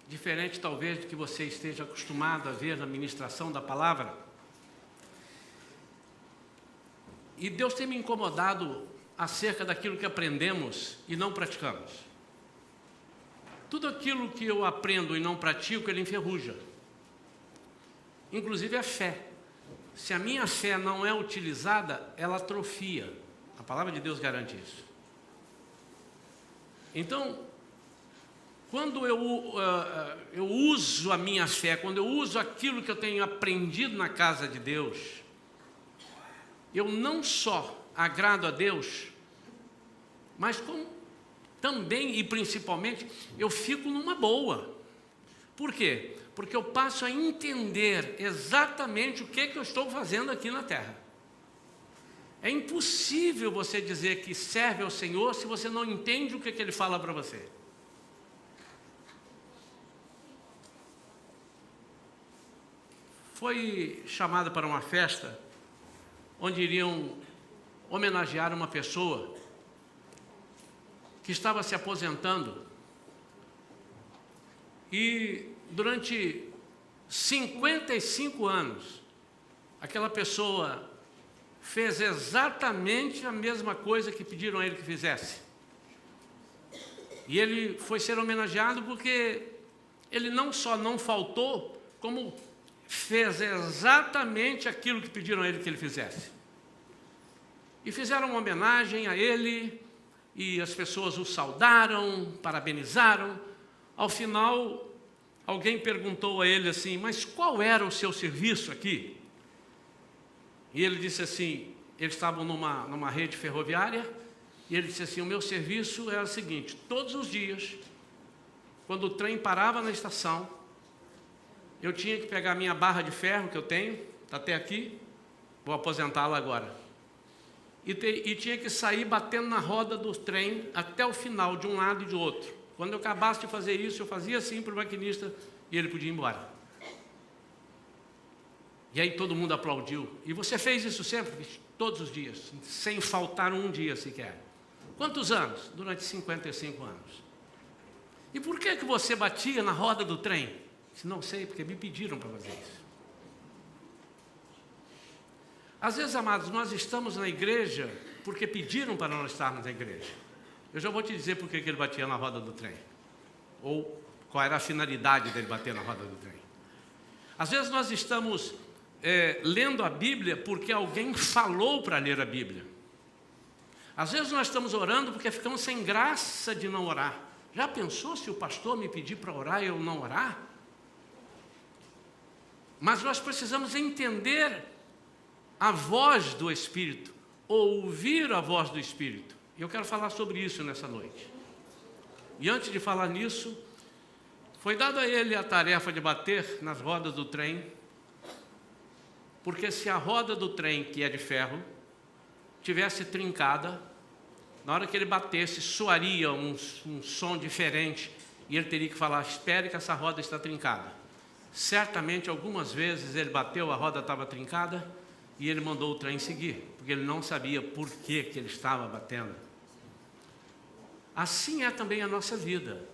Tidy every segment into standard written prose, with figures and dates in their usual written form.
diferente talvez do que você esteja acostumado a ver na ministração da palavra. E Deus tem me incomodado acerca daquilo que aprendemos e não praticamos. Tudo aquilo que eu aprendo e não pratico, ele enferruja. Inclusive a fé. Se a minha fé não é utilizada, ela atrofia. A palavra de Deus garante isso. Então, quando eu uso a minha fé, quando eu uso aquilo que eu tenho aprendido na casa de Deus, eu não só agrado a Deus, mas como também e principalmente eu fico numa boa. Por quê? Porque eu passo a entender exatamente o que eu estou fazendo aqui na terra. É impossível você dizer que serve ao Senhor se você não entende o que Ele fala para você. Foi chamado para uma festa onde iriam homenagear uma pessoa que estava se aposentando e durante 55 anos aquela pessoa fez exatamente a mesma coisa que pediram a ele que fizesse. E ele foi ser homenageado porque ele não só não faltou, como fez exatamente aquilo que pediram a ele que ele fizesse. E fizeram uma homenagem a ele, e as pessoas o saudaram, parabenizaram. Ao final, alguém perguntou a ele assim: mas qual era o seu serviço aqui? E ele disse assim, eles estavam numa rede ferroviária, e ele disse assim: o meu serviço era o seguinte: todos os dias, quando o trem parava na estação, eu tinha que pegar a minha barra de ferro que eu tenho, está até aqui, vou aposentá-la agora, e tinha que sair batendo na roda do trem até o final, de um lado e de outro. Quando eu acabasse de fazer isso, eu fazia assim para o maquinista e ele podia ir embora. E aí todo mundo aplaudiu. E você fez isso sempre? Todos os dias, sem faltar um dia sequer. Quantos anos? Durante 55 anos. E por que você batia na roda do trem? Disse, não sei, porque me pediram para fazer isso. Às vezes, amados, nós estamos na igreja porque pediram para nós estarmos na igreja. Eu já vou te dizer por que ele batia na roda do trem. Ou qual era a finalidade dele bater na roda do trem. Às vezes nós estamos lendo a Bíblia porque alguém falou para ler a Bíblia. Às vezes nós estamos orando porque ficamos sem graça de não orar. Já pensou se o pastor me pedir para orar e eu não orar? Mas nós precisamos entender a voz do Espírito, ouvir a voz do Espírito. E eu quero falar sobre isso nessa noite. E antes de falar nisso, foi dado a ele a tarefa de bater nas rodas do trem, porque se a roda do trem, que é de ferro, tivesse trincada, na hora que ele batesse, soaria um som diferente, e ele teria que falar: espere que essa roda está trincada. Certamente, algumas vezes ele bateu, a roda estava trincada, e ele mandou o trem seguir, porque ele não sabia por que ele estava batendo. Assim é também a nossa vida.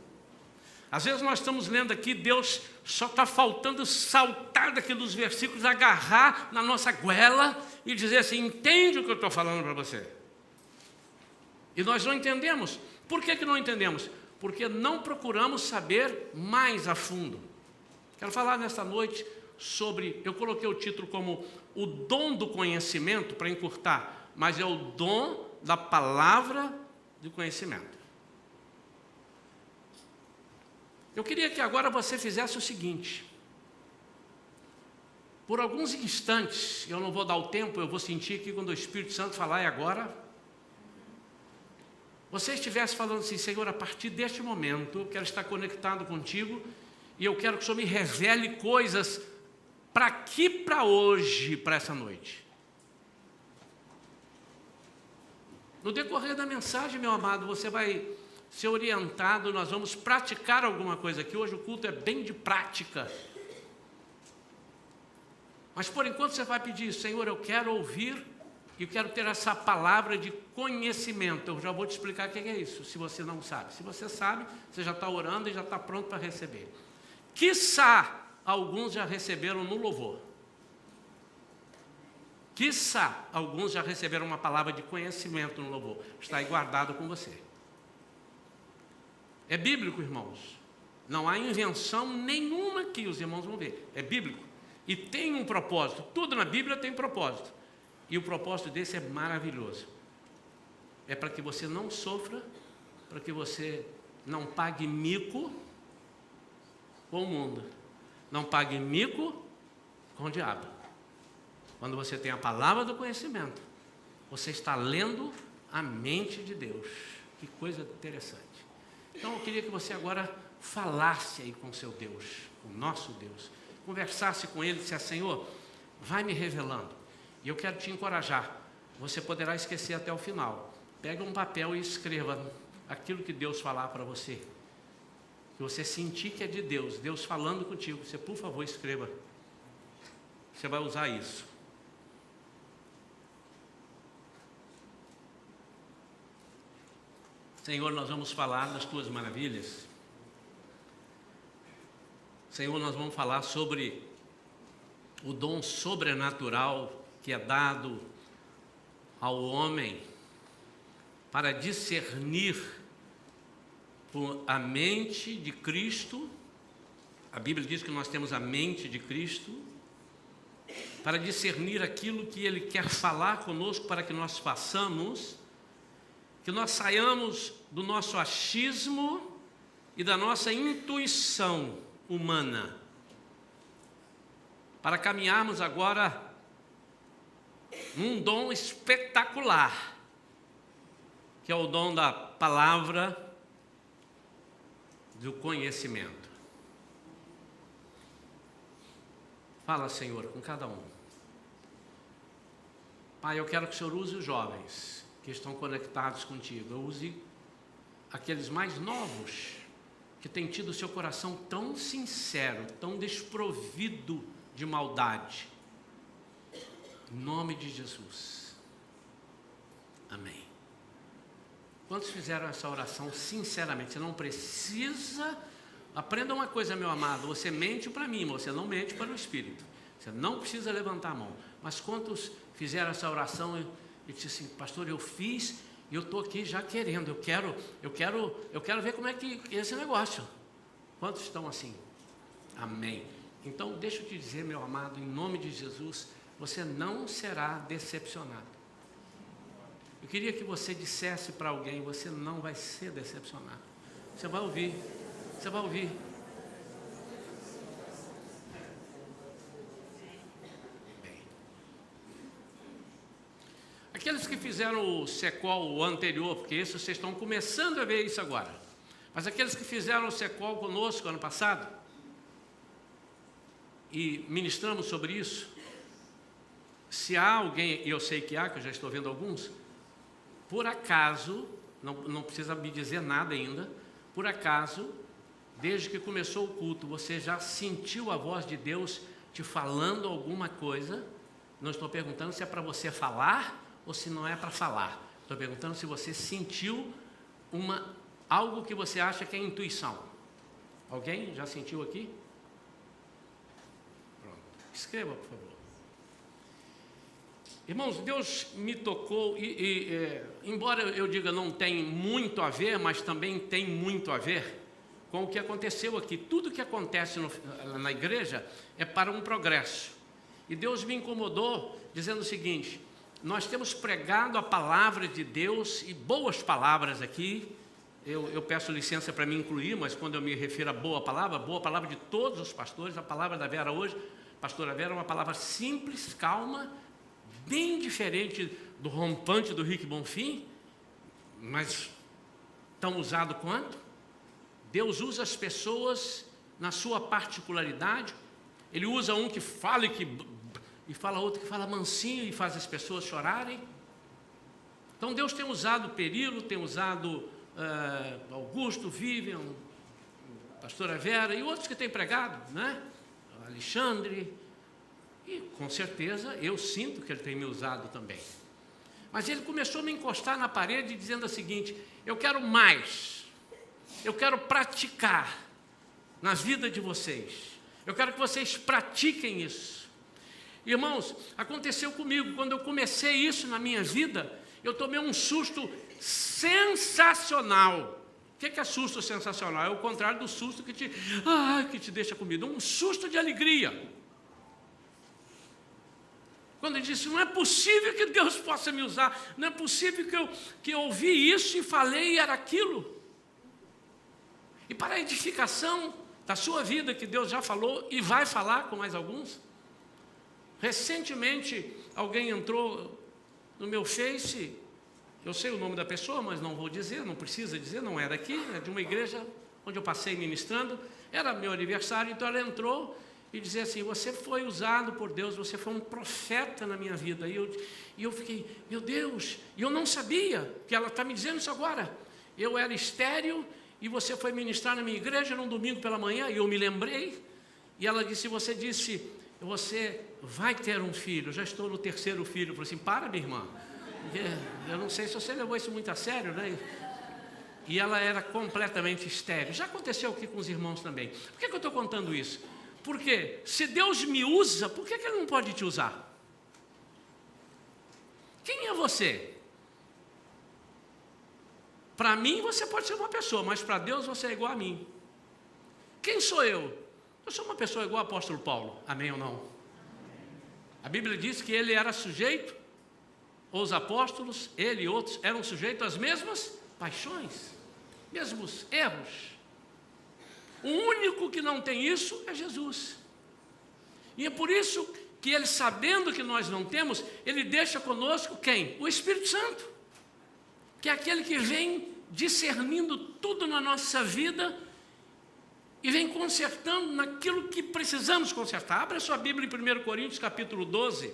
Às vezes nós estamos lendo aqui, Deus só está faltando saltar daqui dos versículos, agarrar na nossa goela e dizer assim: entende o que eu estou falando para você? E nós não entendemos. Por que não entendemos? Porque não procuramos saber mais a fundo. Quero falar nesta noite sobre, eu coloquei o título como o dom do conhecimento, para encurtar, mas é o dom da palavra de conhecimento. Eu queria que agora você fizesse o seguinte: por alguns instantes, eu não vou dar o tempo, eu vou sentir aqui quando o Espírito Santo falar, e agora, você estivesse falando assim: Senhor, a partir deste momento, eu quero estar conectado contigo, e eu quero que o Senhor me revele coisas para aqui, para hoje, para essa noite. No decorrer da mensagem, meu amado, você vai ser orientado, nós vamos praticar alguma coisa aqui. Hoje o culto é bem de prática. Mas por enquanto você vai pedir: Senhor, eu quero ouvir e eu quero ter essa palavra de conhecimento. Eu já vou te explicar o que é isso, se você não sabe. Se você sabe, você já está orando e já está pronto para receber. Quiçá alguns já receberam no louvor. Quiçá alguns já receberam uma palavra de conhecimento no louvor. Está aí guardado com você. É bíblico, irmãos. Não há invenção nenhuma que os irmãos vão ver. É bíblico. E tem um propósito. Tudo na Bíblia tem propósito. E o propósito desse é maravilhoso. É para que você não sofra, para que você não pague mico com o mundo. Não pague mico com o diabo. Quando você tem a palavra do conhecimento, você está lendo a mente de Deus. Que coisa interessante. Então eu queria que você agora falasse aí com seu Deus, com o nosso Deus. Conversasse com Ele e dissesse: Senhor, vai me revelando. E eu quero te encorajar. Você poderá esquecer até o final. Pega um papel e escreva aquilo que Deus falar para você. Que você sentir que é de Deus, Deus falando contigo. Você, por favor, escreva. Você vai usar isso. Senhor, nós vamos falar das tuas maravilhas. Senhor, nós vamos falar sobre o dom sobrenatural que é dado ao homem para discernir a mente de Cristo. A Bíblia diz que nós temos a mente de Cristo, para discernir aquilo que Ele quer falar conosco para que nós façamos, que nós saiamos do nosso achismo e da nossa intuição humana, para caminharmos agora num dom espetacular, que é o dom da palavra do conhecimento. Fala, Senhor, com cada um. Pai, eu quero que o Senhor use os jovens que estão conectados contigo. Eu use aqueles mais novos que têm tido o seu coração tão sincero, tão desprovido de maldade. Em nome de Jesus. Amém. Quantos fizeram essa oração sinceramente? Você não precisa... Aprenda uma coisa, meu amado. Você mente para mim, mas você não mente para o Espírito. Você não precisa levantar a mão. Mas quantos fizeram essa oração e disseram assim: pastor, eu fiz e eu estou aqui já querendo. Eu quero ver como é que é esse negócio. Quantos estão assim? Amém. Então, deixa eu te dizer, meu amado, em nome de Jesus, você não será decepcionado. Eu queria que você dissesse para alguém: você não vai ser decepcionado. Você vai ouvir. Você vai ouvir. Bem. Aqueles que fizeram o SECOL anterior, porque isso vocês estão começando a ver isso agora. Mas aqueles que fizeram o SECOL conosco ano passado, e ministramos sobre isso, se há alguém, e eu sei que há, que eu já estou vendo alguns, por acaso, não precisa me dizer nada ainda, por acaso, desde que começou o culto, você já sentiu a voz de Deus te falando alguma coisa? Não estou perguntando se é para você falar ou se não é para falar. Estou perguntando se você sentiu algo que você acha que é intuição. Alguém já sentiu aqui? Pronto. Escreva, por favor. Irmãos, Deus me tocou embora eu diga não tem muito a ver, mas também tem muito a ver com o que aconteceu aqui. Tudo que acontece na igreja é para um progresso. E Deus me incomodou dizendo o seguinte: nós temos pregado a palavra de Deus, e boas palavras aqui. Eu peço licença para me incluir, mas quando eu me refiro a boa palavra de todos os pastores, a palavra da Vera hoje, pastora Vera, é uma palavra simples, calma, bem diferente do rompante do Rick Bonfim, mas tão usado quanto. Deus usa as pessoas na sua particularidade. Ele usa um que fala e fala outro que fala mansinho e faz as pessoas chorarem. Então Deus tem usado Perilo, tem usado Augusto, Vivian, pastora Vera e outros que têm pregado, né? Alexandre. E com certeza eu sinto que ele tem me usado também. Mas ele começou a me encostar na parede dizendo o seguinte: eu quero mais. Eu quero praticar na vida de vocês. Eu quero que vocês pratiquem isso. Irmãos, aconteceu comigo, quando eu comecei isso na minha vida, eu tomei um susto sensacional. O que é susto sensacional? É o contrário do susto que te deixa com medo. Um susto de alegria. Quando ele disse, não é possível que Deus possa me usar, não é possível que eu ouvi isso e falei e era aquilo. E para a edificação da sua vida, que Deus já falou e vai falar com mais alguns. Recentemente, alguém entrou no meu Face, eu sei o nome da pessoa, mas não vou dizer, não precisa dizer, não é daqui, é de uma igreja onde eu passei ministrando, era meu aniversário, então ela entrou e dizia assim, você foi usado por Deus, você foi um profeta na minha vida. E eu fiquei, meu Deus, e eu não sabia que ela está me dizendo isso agora. Eu era estéril e você foi ministrar na minha igreja num domingo pela manhã, e eu me lembrei, e ela disse, você vai ter um filho, já estou no 3º filho. Eu falei assim, para, minha irmã, eu não sei se você levou isso muito a sério, né? E ela era completamente estéril. Já aconteceu aqui com os irmãos também. Por que eu estou contando isso? Porque se Deus me usa, por que Ele não pode te usar? Quem é você? Para mim você pode ser uma pessoa, mas para Deus você é igual a mim. Quem sou eu? Eu sou uma pessoa igual ao apóstolo Paulo, amém ou não? A Bíblia diz que ele era sujeito, ou os apóstolos, ele e outros, eram sujeitos às mesmas paixões, mesmos erros. O único que não tem isso é Jesus. E é por isso que ele, sabendo que nós não temos, ele deixa conosco quem? O Espírito Santo, que é aquele que vem discernindo tudo na nossa vida e vem consertando naquilo que precisamos consertar. Abra sua Bíblia em 1 Coríntios, capítulo 12,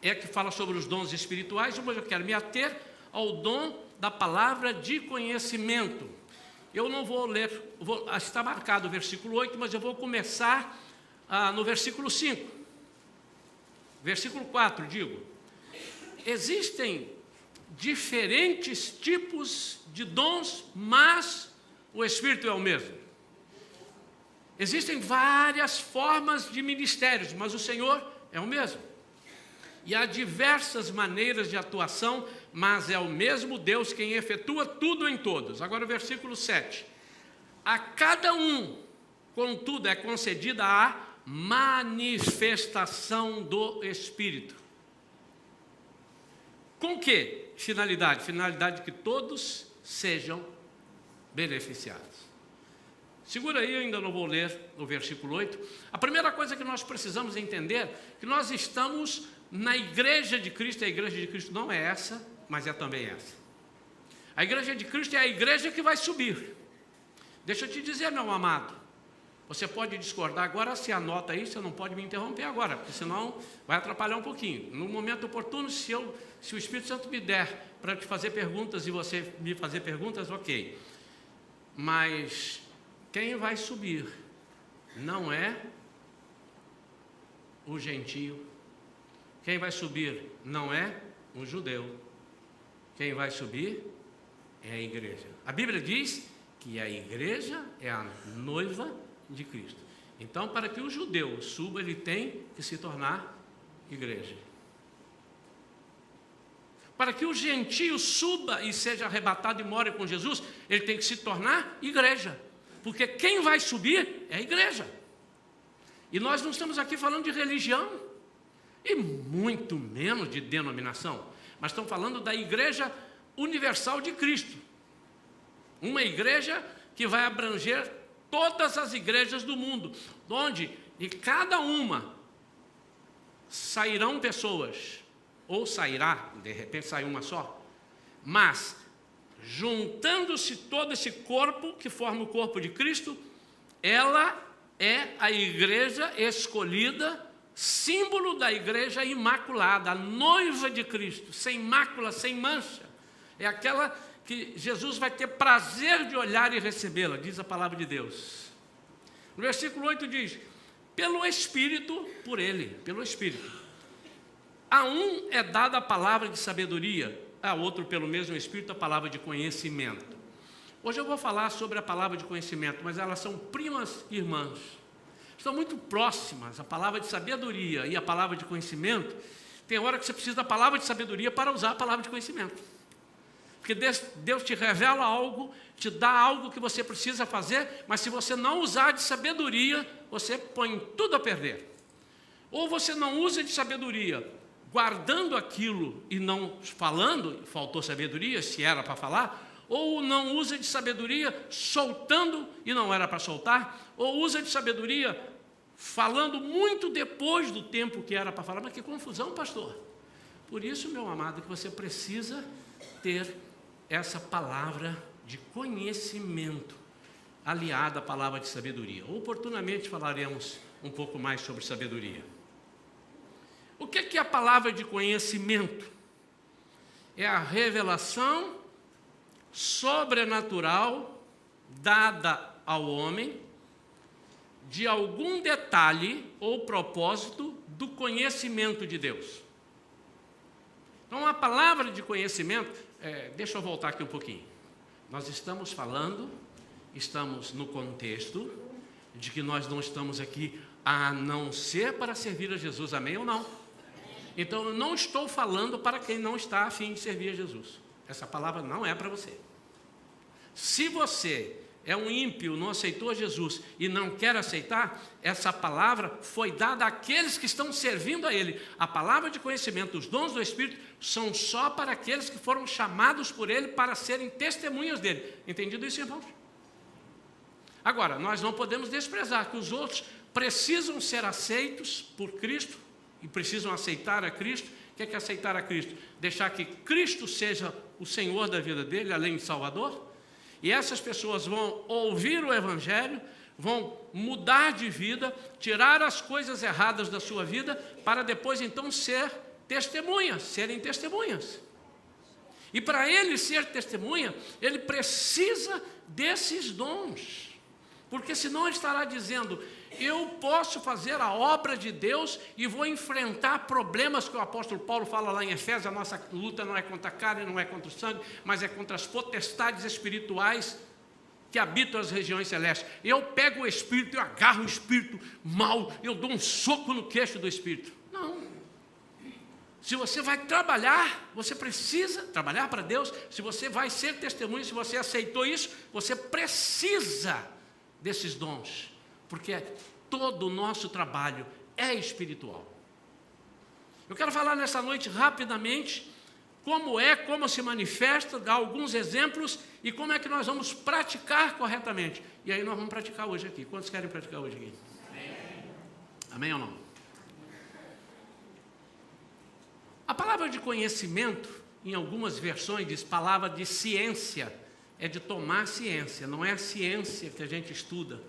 que fala sobre os dons espirituais, mas eu quero me ater ao dom da palavra de conhecimento. Eu não vou ler, está marcado o versículo 8, mas eu vou começar no versículo 5. Versículo 4, digo. Existem diferentes tipos de dons, mas o Espírito é o mesmo. Existem várias formas de ministérios, mas o Senhor é o mesmo. E há diversas maneiras de atuação, mas é o mesmo Deus quem efetua tudo em todos. Agora o versículo 7. A cada um, contudo, é concedida a manifestação do Espírito. Com que finalidade? Finalidade de que todos sejam beneficiados. Segura aí, eu ainda não vou ler o versículo 8. A primeira coisa que nós precisamos entender é que nós estamos na igreja de Cristo. A igreja de Cristo não é essa, mas é também essa. A igreja de Cristo é a igreja que vai subir. Deixa eu te dizer, meu amado, você pode discordar agora, se anota aí, você não pode me interromper agora, porque senão vai atrapalhar um pouquinho. No momento oportuno, se o Espírito Santo me der para te fazer perguntas e você me fazer perguntas, ok. Mas quem vai subir não é o gentio, quem vai subir não é o judeu, quem vai subir é a igreja. A Bíblia diz que a igreja é a noiva de Cristo. Então, para que o judeu suba, ele tem que se tornar igreja. Para que o gentio suba e seja arrebatado e more com Jesus, ele tem que se tornar igreja. Porque quem vai subir é a igreja. E nós não estamos aqui falando de religião, e muito menos de denominação, mas estamos falando da igreja universal de Cristo. Uma igreja que vai abranger todas as igrejas do mundo, onde de cada uma sairão pessoas, ou sairá, de repente sai uma só, mas juntando-se todo esse corpo que forma o corpo de Cristo, ela é a igreja escolhida, símbolo da igreja imaculada, a noiva de Cristo, sem mácula, sem mancha. É aquela que Jesus vai ter prazer de olhar e recebê-la, diz a palavra de Deus. No versículo 8 diz, pelo Espírito, por Ele, pelo Espírito. A um é dada a palavra de sabedoria, a outro, pelo mesmo Espírito, a palavra de conhecimento. Hoje eu vou falar sobre a palavra de conhecimento, mas elas são primas irmãs. Estão muito próximas, a palavra de sabedoria e a palavra de conhecimento. Tem hora que você precisa da palavra de sabedoria para usar a palavra de conhecimento. Porque Deus te revela algo, te dá algo que você precisa fazer, mas se você não usar de sabedoria, você põe tudo a perder. Ou você não usa de sabedoria, guardando aquilo e não falando, faltou sabedoria, se era para falar, ou não usa de sabedoria soltando e não era para soltar, ou usa de sabedoria falando muito depois do tempo que era para falar. Mas que confusão, pastor! Por isso, meu amado, que você precisa ter essa palavra de conhecimento aliada à palavra de sabedoria. Oportunamente falaremos um pouco mais sobre sabedoria. O que é a palavra de conhecimento? É a revelação sobrenatural dada ao homem de algum detalhe ou propósito do conhecimento de Deus. Então, a palavra de conhecimento, deixa eu voltar aqui um pouquinho. Nós estamos falando, estamos no contexto de que nós não estamos aqui a não ser para servir a Jesus, amém ou não? Então, eu não estou falando para quem não está a fim de servir a Jesus. Essa palavra não é para você. Se você é um ímpio, não aceitou Jesus e não quer aceitar, essa palavra foi dada àqueles que estão servindo a Ele. A palavra de conhecimento, os dons do Espírito, são só para aqueles que foram chamados por Ele para serem testemunhas dEle. Entendido isso, irmãos? Agora, nós não podemos desprezar que os outros precisam ser aceitos por Cristo e precisam aceitar a Cristo. O que é aceitar a Cristo? Deixar que Cristo seja o Senhor da vida dele, além de Salvador. E essas pessoas vão ouvir o Evangelho, vão mudar de vida, tirar as coisas erradas da sua vida, para depois então serem testemunhas. E para ele ser testemunha, ele precisa desses dons. Porque senão ele estará dizendo: eu posso fazer a obra de Deus e vou enfrentar problemas que o apóstolo Paulo fala lá em Efésios. A nossa luta não é contra a carne, não é contra o sangue, mas é contra as potestades espirituais que habitam as regiões celestes. Eu pego o espírito, eu agarro o espírito mal, eu dou um soco no queixo do espírito. Não. Se você vai trabalhar, você precisa trabalhar para Deus. Se você vai ser testemunha, se você aceitou isso, você precisa desses dons, porque todo o nosso trabalho é espiritual. Eu quero falar nessa noite rapidamente como se manifesta, dar alguns exemplos e como é que nós vamos praticar corretamente. E aí nós vamos praticar hoje aqui. Quantos querem praticar hoje aqui? Amém, Amém ou não? A palavra de conhecimento, em algumas versões, diz palavra de ciência. É de tomar ciência, não é a ciência que a gente estuda,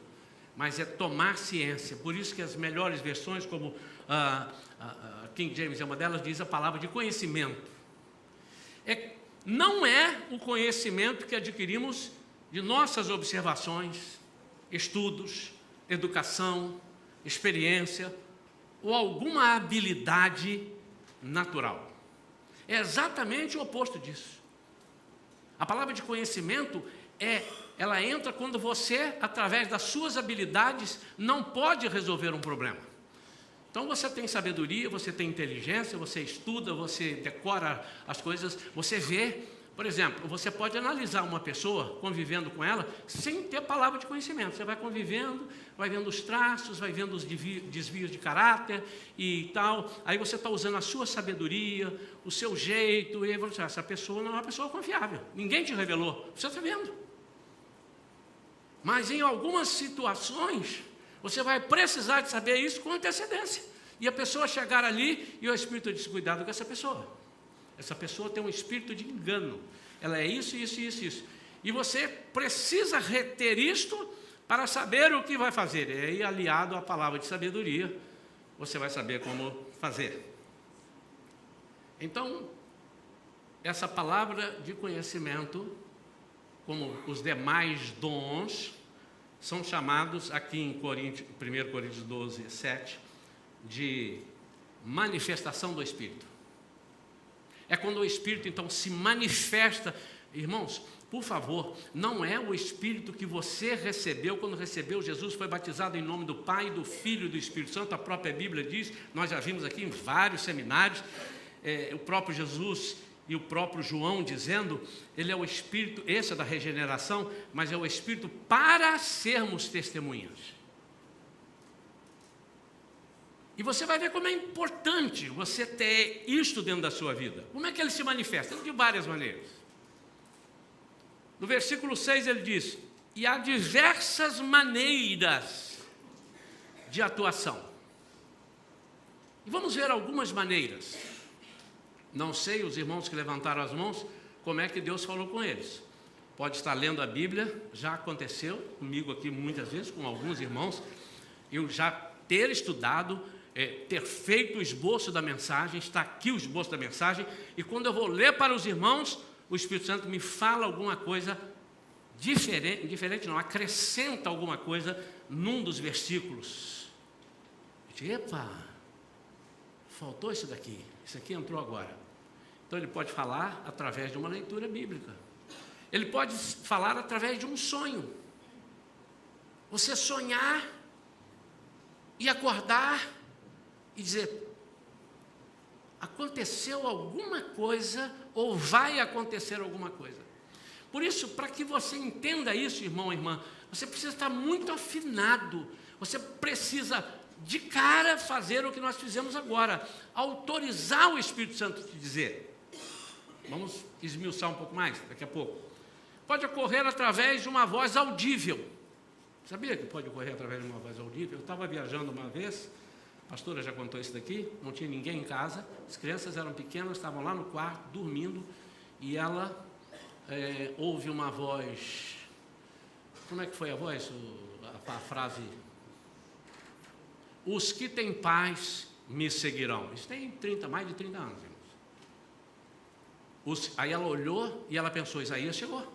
mas é tomar ciência. Por isso que as melhores versões, como King James é uma delas, diz a palavra de conhecimento. Não é o conhecimento que adquirimos de nossas observações, estudos, educação, experiência ou alguma habilidade natural. É exatamente o oposto disso. A palavra de conhecimento ela entra quando você, através das suas habilidades, não pode resolver um problema. Então você tem sabedoria, você tem inteligência, você estuda, você decora as coisas, você vê. Por exemplo, você pode analisar uma pessoa, convivendo com ela, sem ter palavra de conhecimento. Você vai convivendo, vai vendo os traços, vai vendo os desvios de caráter e tal. Aí você está usando a sua sabedoria, o seu jeito, e aí você, essa pessoa não é uma pessoa confiável. Ninguém te revelou, você está vendo. Mas em algumas situações, você vai precisar de saber isso com antecedência. E a pessoa chegar ali e o Espírito diz: cuidado com essa pessoa. Essa pessoa tem um espírito de engano. Ela é isso. E você precisa reter isto para saber o que vai fazer. E aí, aliado à palavra de sabedoria, você vai saber como fazer. Então, essa palavra de conhecimento, como os demais dons, são chamados aqui em 1 Coríntios 12, 7, de manifestação do Espírito. É quando o Espírito, então, se manifesta Irmãos, por favor, não é o Espírito que você recebeu quando recebeu Jesus, foi batizado em nome do Pai, do Filho e do Espírito Santo. A própria Bíblia diz, nós já vimos aqui em vários seminários, o próprio Jesus e o próprio João dizendo, ele é o Espírito, esse é da regeneração, mas é o Espírito para sermos testemunhas. E você vai ver como é importante você ter isto dentro da sua vida. Como é que ele se manifesta? De várias maneiras. No versículo 6 ele diz, e há diversas maneiras de atuação. E vamos ver algumas maneiras. Não sei, os irmãos que levantaram as mãos, como é que Deus falou com eles. Pode estar lendo a Bíblia, já aconteceu comigo aqui muitas vezes, com alguns irmãos, eu já ter estudado, ter feito o esboço da mensagem, está aqui o esboço da mensagem, e quando eu vou ler para os irmãos, o Espírito Santo me fala alguma coisa diferente não, acrescenta alguma coisa num dos versículos. Epa, faltou isso daqui, isso aqui entrou agora. Então ele pode falar através de uma leitura bíblica. Ele pode falar através de um sonho. Você sonhar e acordar e dizer, aconteceu alguma coisa ou vai acontecer alguma coisa. Por isso, para que você entenda isso, irmão e irmã, você precisa estar muito afinado. Você precisa, de cara, fazer o que nós fizemos agora. Autorizar o Espírito Santo a te dizer. Vamos esmiuçar um pouco mais daqui a pouco. Pode ocorrer através de uma voz audível. Sabia que pode ocorrer através de uma voz audível? Eu estava viajando uma vez, a pastora já contou isso daqui, não tinha ninguém em casa, as crianças eram pequenas, estavam lá no quarto, dormindo, e ela ouve uma voz. Como é que foi a voz? A frase? Os que têm paz me seguirão. Isso tem mais de 30 anos. Aí ela olhou e ela pensou, Isaías chegou.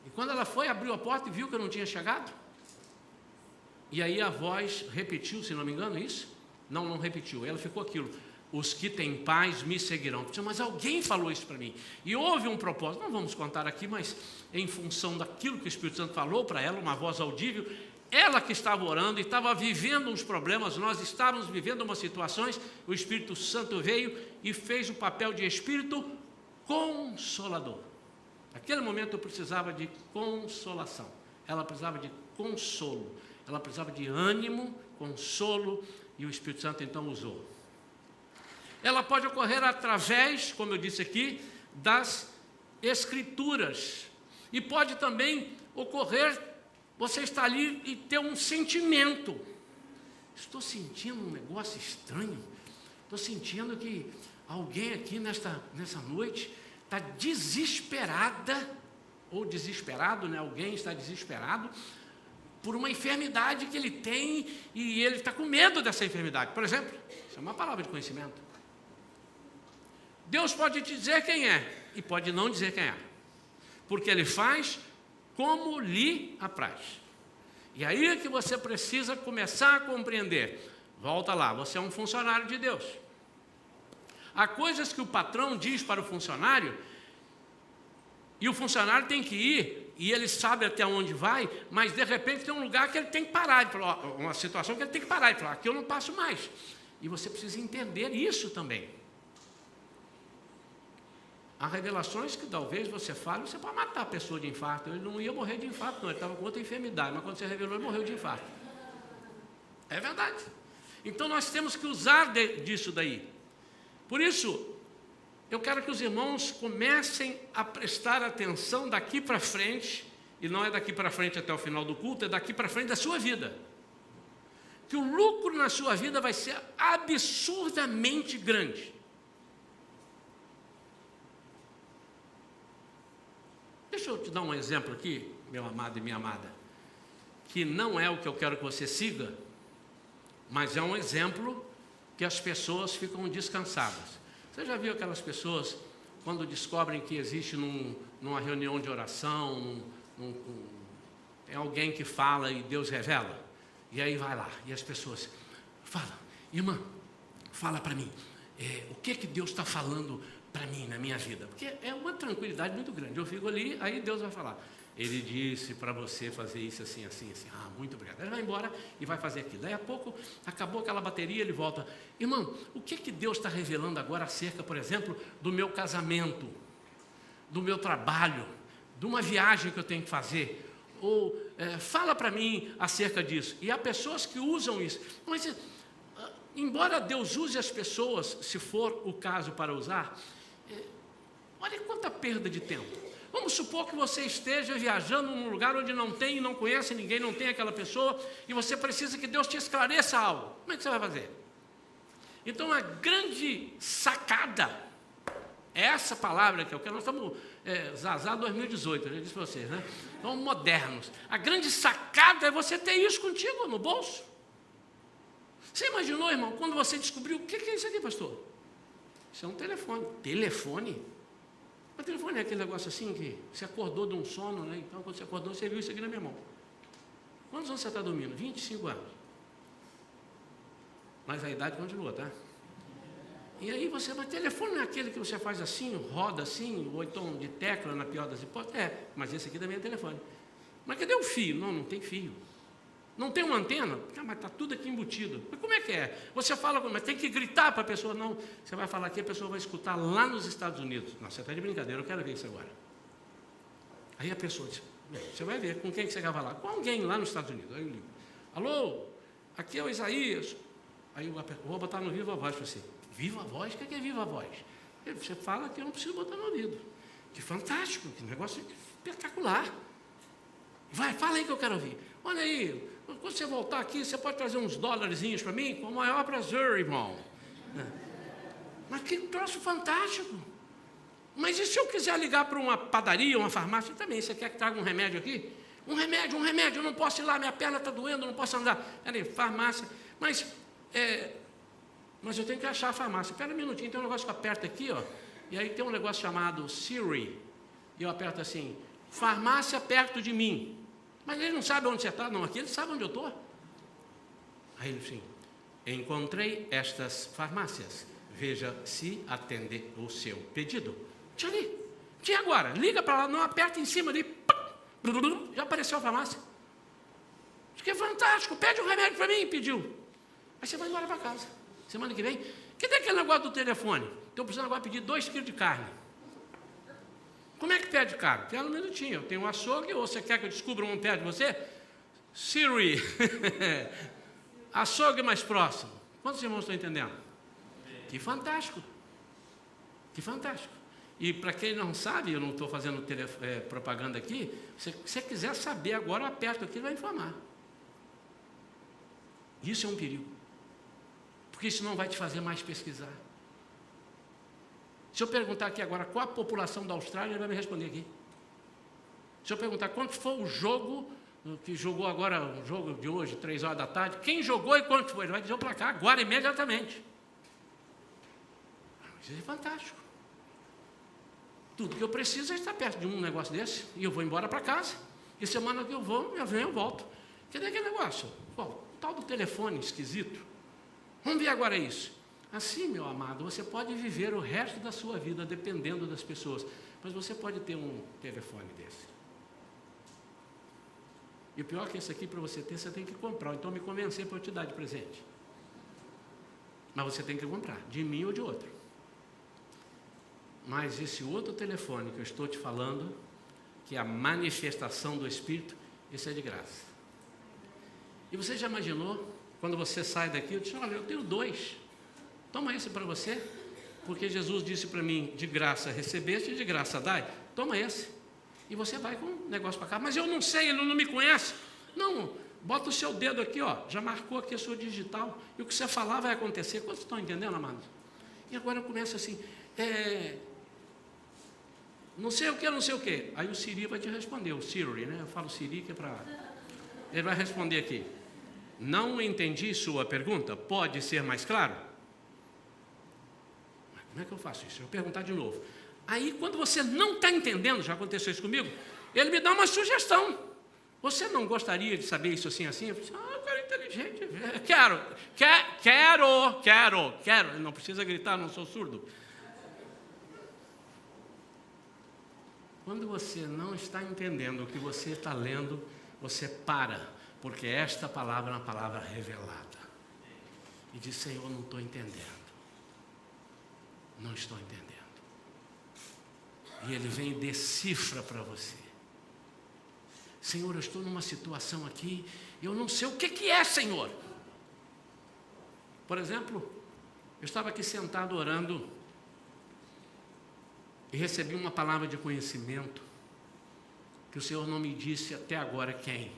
E quando ela foi, abriu a porta e viu que eu não tinha chegado. E aí a voz repetiu, se não me engano, isso? Não repetiu, ela ficou aquilo. Os que têm paz me seguirão. Mas alguém falou isso para mim. E houve um propósito, não vamos contar aqui, mas em função daquilo que o Espírito Santo falou para ela, uma voz audível, ela que estava orando e estava vivendo uns problemas, nós estávamos vivendo umas situações, o Espírito Santo veio e fez o papel de Espírito Consolador. Naquele momento eu precisava de consolação, ela precisava de consolo, ela precisava de ânimo, consolo, e o Espírito Santo então usou. Ela pode ocorrer através, como eu disse aqui, das Escrituras, e pode também ocorrer, você está ali e ter um sentimento. Estou sentindo um negócio estranho, estou sentindo que alguém aqui nessa noite está desesperada, ou desesperado, né? Alguém está desesperado por uma enfermidade que ele tem e ele está com medo dessa enfermidade. Por exemplo, isso é uma palavra de conhecimento. Deus pode te dizer quem é e pode não dizer quem é, porque Ele faz como lhe apraz. E aí é que você precisa começar a compreender. Volta lá, você é um funcionário de Deus. Há coisas que o patrão diz para o funcionário, e o funcionário tem que ir, e ele sabe até onde vai, mas de repente tem um lugar que ele tem que parar, uma situação que ele tem que parar e falar, aqui eu não passo mais. E você precisa entender isso também. Há revelações que talvez você fale, você pode matar a pessoa de infarto. Ele não ia morrer de infarto, não, ele estava com outra enfermidade, mas quando você revelou, ele morreu de infarto. É verdade. Então nós temos que usar disso daí. Por isso, eu quero que os irmãos comecem a prestar atenção daqui para frente, e não é daqui para frente até o final do culto, é daqui para frente da sua vida. Que o lucro na sua vida vai ser absurdamente grande. Deixa eu te dar um exemplo aqui, meu amado e minha amada, que não é o que eu quero que você siga, mas é um exemplo que as pessoas ficam descansadas. Você já viu aquelas pessoas, quando descobrem que existe numa reunião de oração, tem alguém que fala e Deus revela, e aí vai lá, e as pessoas falam, irmã, fala para mim, o que Deus está falando para mim, na minha vida, porque é uma tranquilidade muito grande. Eu fico ali, aí Deus vai falar, ele disse para você fazer isso assim, assim, assim. Ah, muito obrigado. Ele vai embora e vai fazer aquilo. Daí a pouco, acabou aquela bateria, ele volta. Irmão, o que Deus está revelando agora acerca, por exemplo, do meu casamento, do meu trabalho, de uma viagem que eu tenho que fazer? Ou fala para mim acerca disso. E há pessoas que usam isso. Mas, embora Deus use as pessoas, se for o caso para usar, olha quanta perda de tempo. Vamos supor que você esteja viajando num lugar onde não tem, não conhece ninguém, não tem aquela pessoa, e você precisa que Deus te esclareça algo. Como é que você vai fazer? Então, a grande sacada, é essa palavra que eu quero, nós estamos Zazá 2018, eu já disse para vocês, né? Estamos modernos. A grande sacada é você ter isso contigo no bolso. Você imaginou, irmão, quando você descobriu, o que é isso aqui, pastor? Isso é um telefone. Telefone? O telefone é aquele negócio assim que você acordou de um sono, né? Então, quando você acordou, você viu isso aqui na minha mão. Quantos anos você está dormindo? 25 anos. Mas a idade continua, tá? E aí mas telefone não é aquele que você faz assim, roda assim, ou então de tecla, na pior das hipóteses? Mas esse aqui também é telefone. Mas cadê o fio? Não tem fio. Não tem uma antena? Mas está tudo aqui embutido. Mas como é que é? Você fala, mas tem que gritar para a pessoa? Não, você vai falar aqui, a pessoa vai escutar lá nos Estados Unidos. Não, você está de brincadeira, eu quero ver isso agora. Aí a pessoa diz, você vai ver, com quem que você quer falar? Com alguém lá nos Estados Unidos. Aí eu ligo, alô, aqui é o Isaías. Aí eu vou botar no Viva Voz para você. Viva Voz? O que é Viva Voz? Você fala que eu não preciso botar no ouvido. Que fantástico, que negócio espetacular. Vai, fala aí que eu quero ouvir. Olha aí, quando você voltar aqui, você pode trazer uns dólarzinhos para mim? Com o maior prazer, irmão. Mas que troço fantástico. Mas e se eu quiser ligar para uma padaria, uma farmácia? Também, você quer que traga um remédio aqui? Um remédio, eu não posso ir lá, minha perna está doendo, não posso andar. Peraí, farmácia. Mas eu tenho que achar a farmácia. Espera um minutinho, tem um negócio que eu aperto aqui, ó. E aí tem um negócio chamado Siri. E eu aperto assim, farmácia perto de mim. Mas ele não sabe onde você está, não, aqui ele sabe onde eu estou. Aí ele assim, encontrei estas farmácias, veja se atender o seu pedido. Tinha ali, tinha agora, liga para lá, não aperta em cima ali, já apareceu a farmácia. Isso que é fantástico, pede um remédio para mim, pediu. Aí você vai embora para casa, semana que vem, cadê aquele negócio do telefone? Estou precisando agora pedir 2 quilos de carne. Como é que pede carne? Tem um minutinho, eu tenho um açougue, ou você quer que eu descubra um perto de você? Siri, açougue mais próximo. Quantos irmãos estão entendendo? Que fantástico, que fantástico. E para quem não sabe, eu não estou fazendo propaganda aqui, se você quiser saber agora, eu aperto aqui e vai informar. Isso é um perigo, porque isso não vai te fazer mais pesquisar. Se eu perguntar aqui agora qual a população da Austrália, ele vai me responder aqui. Se eu perguntar quanto foi o jogo, que jogou agora, o jogo de hoje, 3 horas da tarde, quem jogou e quanto foi, ele vai dizer o placar agora, imediatamente. Isso é fantástico. Tudo que eu preciso é estar perto de um negócio desse, e eu vou embora para casa, e semana que eu vou, eu volto. Cadê aquele negócio? Bom, o tal do telefone esquisito. Vamos ver agora isso. Assim, meu amado, você pode viver o resto da sua vida dependendo das pessoas, mas você pode ter um telefone desse. E o pior é que esse aqui, para você ter, você tem que comprar. Então, me convencer para eu te dar de presente. Mas você tem que comprar, de mim ou de outro. Mas esse outro telefone que eu estou te falando, que é a manifestação do Espírito, esse é de graça. E você já imaginou, quando você sai daqui, eu disse, olha, eu tenho 2. Toma esse para você, porque Jesus disse para mim, de graça recebeste e de graça dai. Toma esse. E você vai com um negócio para cá. Mas eu não sei, ele não me conhece. Não, bota o seu dedo aqui, ó, já marcou aqui a sua digital. E o que você falar vai acontecer. Quantos estão entendendo, amados? E agora eu começo assim, não sei o que, não sei o que. Aí o Siri vai te responder, o Siri, né? Eu falo Siri que é para... Ele vai responder aqui. Não entendi sua pergunta, pode ser mais claro? Como é que eu faço isso? Eu vou perguntar de novo. Aí, quando você não está entendendo, já aconteceu isso comigo, ele me dá uma sugestão. Você não gostaria de saber isso assim, assim? Eu falei, eu quero inteligente. Quero. Não precisa gritar, não sou surdo. Quando você não está entendendo o que você está lendo, você para, porque esta palavra é uma palavra revelada. E diz: Senhor, não estou entendendo. Não estou entendendo. E Ele vem e decifra para você. Senhor, eu estou numa situação aqui, eu não sei o que é, Senhor. Por exemplo, eu estava aqui sentado orando e recebi uma palavra de conhecimento que o Senhor não me disse até agora quem,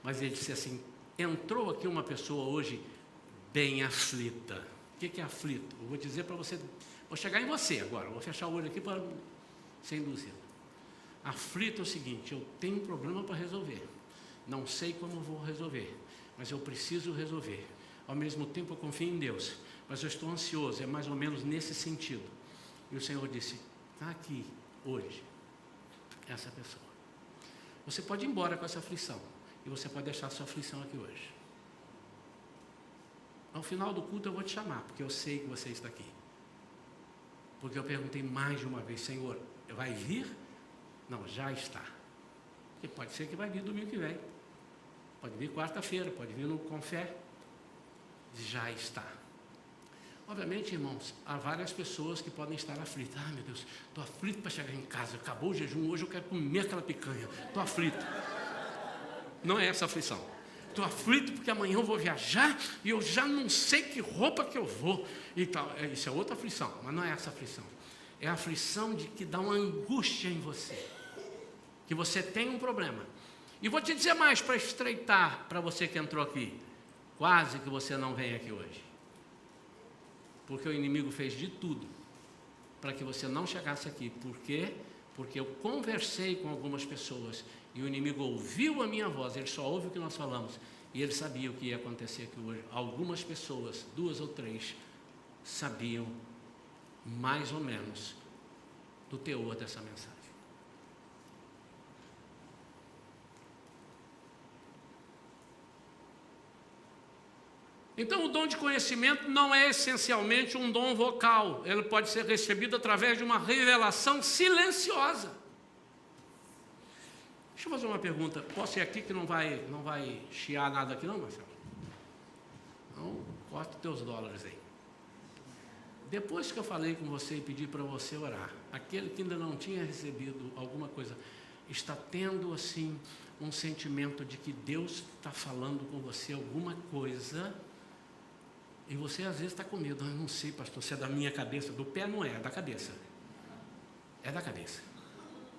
mas Ele disse assim: entrou aqui uma pessoa hoje bem aflita. O que é aflito? Eu vou dizer para você, vou chegar em você agora, vou fechar o olho aqui para ser induzido. Aflito é o seguinte: eu tenho um problema para resolver, não sei como vou resolver, mas eu preciso resolver. Ao mesmo tempo eu confio em Deus, mas eu estou ansioso, é mais ou menos nesse sentido. E o Senhor disse: está aqui hoje essa pessoa. Você pode ir embora com essa aflição, e você pode deixar a sua aflição aqui hoje. Ao final do culto eu vou te chamar, porque eu sei que você está aqui. Porque eu perguntei mais de uma vez: Senhor, vai vir? Não, já está. E pode ser que vai vir domingo que vem. Pode vir quarta-feira, pode vir no Confé. Já está. Obviamente, irmãos, há várias pessoas que podem estar aflitas. Meu Deus, estou aflito para chegar em casa. Acabou o jejum, hoje eu quero comer aquela picanha. Estou aflito. Não é essa a aflição. Estou aflito porque amanhã eu vou viajar e eu já não sei que roupa que eu vou. E tal. Isso é outra aflição, mas não é essa aflição. É a aflição de que dá uma angústia em você. Que você tem um problema. E vou te dizer mais para estreitar para você que entrou aqui. Quase que você não vem aqui hoje. Porque o inimigo fez de tudo para que você não chegasse aqui. Por quê? Porque eu conversei com algumas pessoas e o inimigo ouviu a minha voz. Ele só ouve o que nós falamos. E ele sabia o que ia acontecer aqui hoje. Algumas pessoas, 2 ou 3, sabiam mais ou menos do teor dessa mensagem. Então, o dom de conhecimento não é essencialmente um dom vocal. Ele pode ser recebido através de uma revelação silenciosa. Deixa eu fazer uma pergunta. Posso ir aqui que não vai chiar nada aqui não, Marcelo? Não, corta os teus dólares aí. Depois que eu falei com você e pedi para você orar, aquele que ainda não tinha recebido alguma coisa, está tendo assim um sentimento de que Deus está falando com você alguma coisa, e você às vezes está com medo. Eu não sei, pastor, se é da minha cabeça. Do pé não é, é da cabeça. É da cabeça.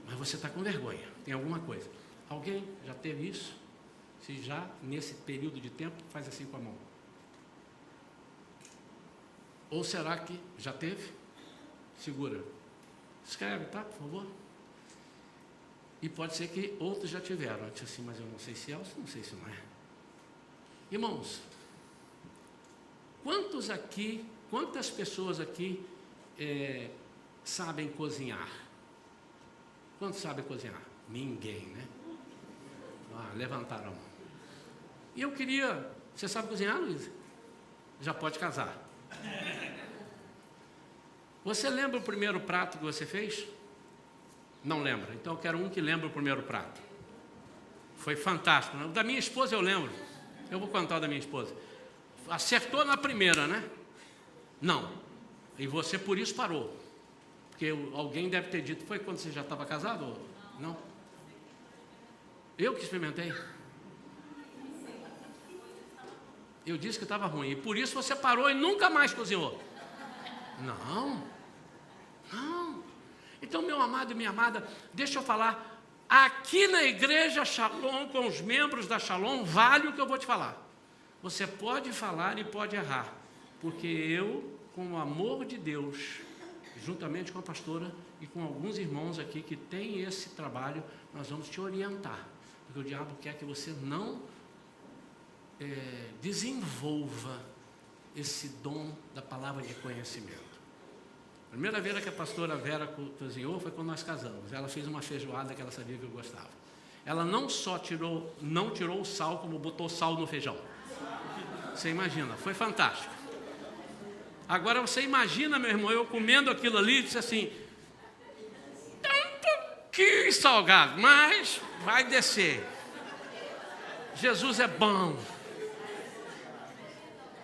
Mas você está com vergonha, tem alguma coisa. Alguém já teve isso? Se já, nesse período de tempo, faz assim com a mão. Ou será que já teve? Segura. Escreve, tá, por favor? E pode ser que outros já tiveram. Eu disse assim, mas eu não sei se é ou não sei se não é. Irmãos, quantas pessoas aqui sabem cozinhar? Quantos sabem cozinhar? Ninguém, né? Levantaram a mão. E eu queria... Você sabe cozinhar, Luiz? Já pode casar. Você lembra o primeiro prato que você fez? Não lembra? Então eu quero um que lembra o primeiro prato. Foi fantástico, né? O da minha esposa eu lembro. Eu vou contar o da minha esposa. Acertou na primeira, né? Não. E você por isso parou. Porque alguém deve ter dito, foi quando você já estava casado? Ou não? Eu que experimentei. Eu disse que estava ruim. E por isso você parou e nunca mais cozinhou. Não. Então, meu amado e minha amada, deixa eu falar. Aqui na igreja Shalom, com os membros da Shalom, vale o que eu vou te falar. Você pode falar e pode errar. Porque eu, com o amor de Deus, juntamente com a pastora e com alguns irmãos aqui que têm esse trabalho, nós vamos te orientar. Porque o diabo quer que você não desenvolva esse dom da palavra de conhecimento. A primeira vez que a pastora Vera cozinhou foi quando nós casamos. Ela fez uma feijoada que ela sabia que eu gostava. Ela não só não tirou o sal, como botou sal no feijão. Você imagina, foi fantástico. Agora você imagina, meu irmão, eu comendo aquilo ali e disse assim, um pouquinho bem salgado, mas vai descer. Jesus é bom.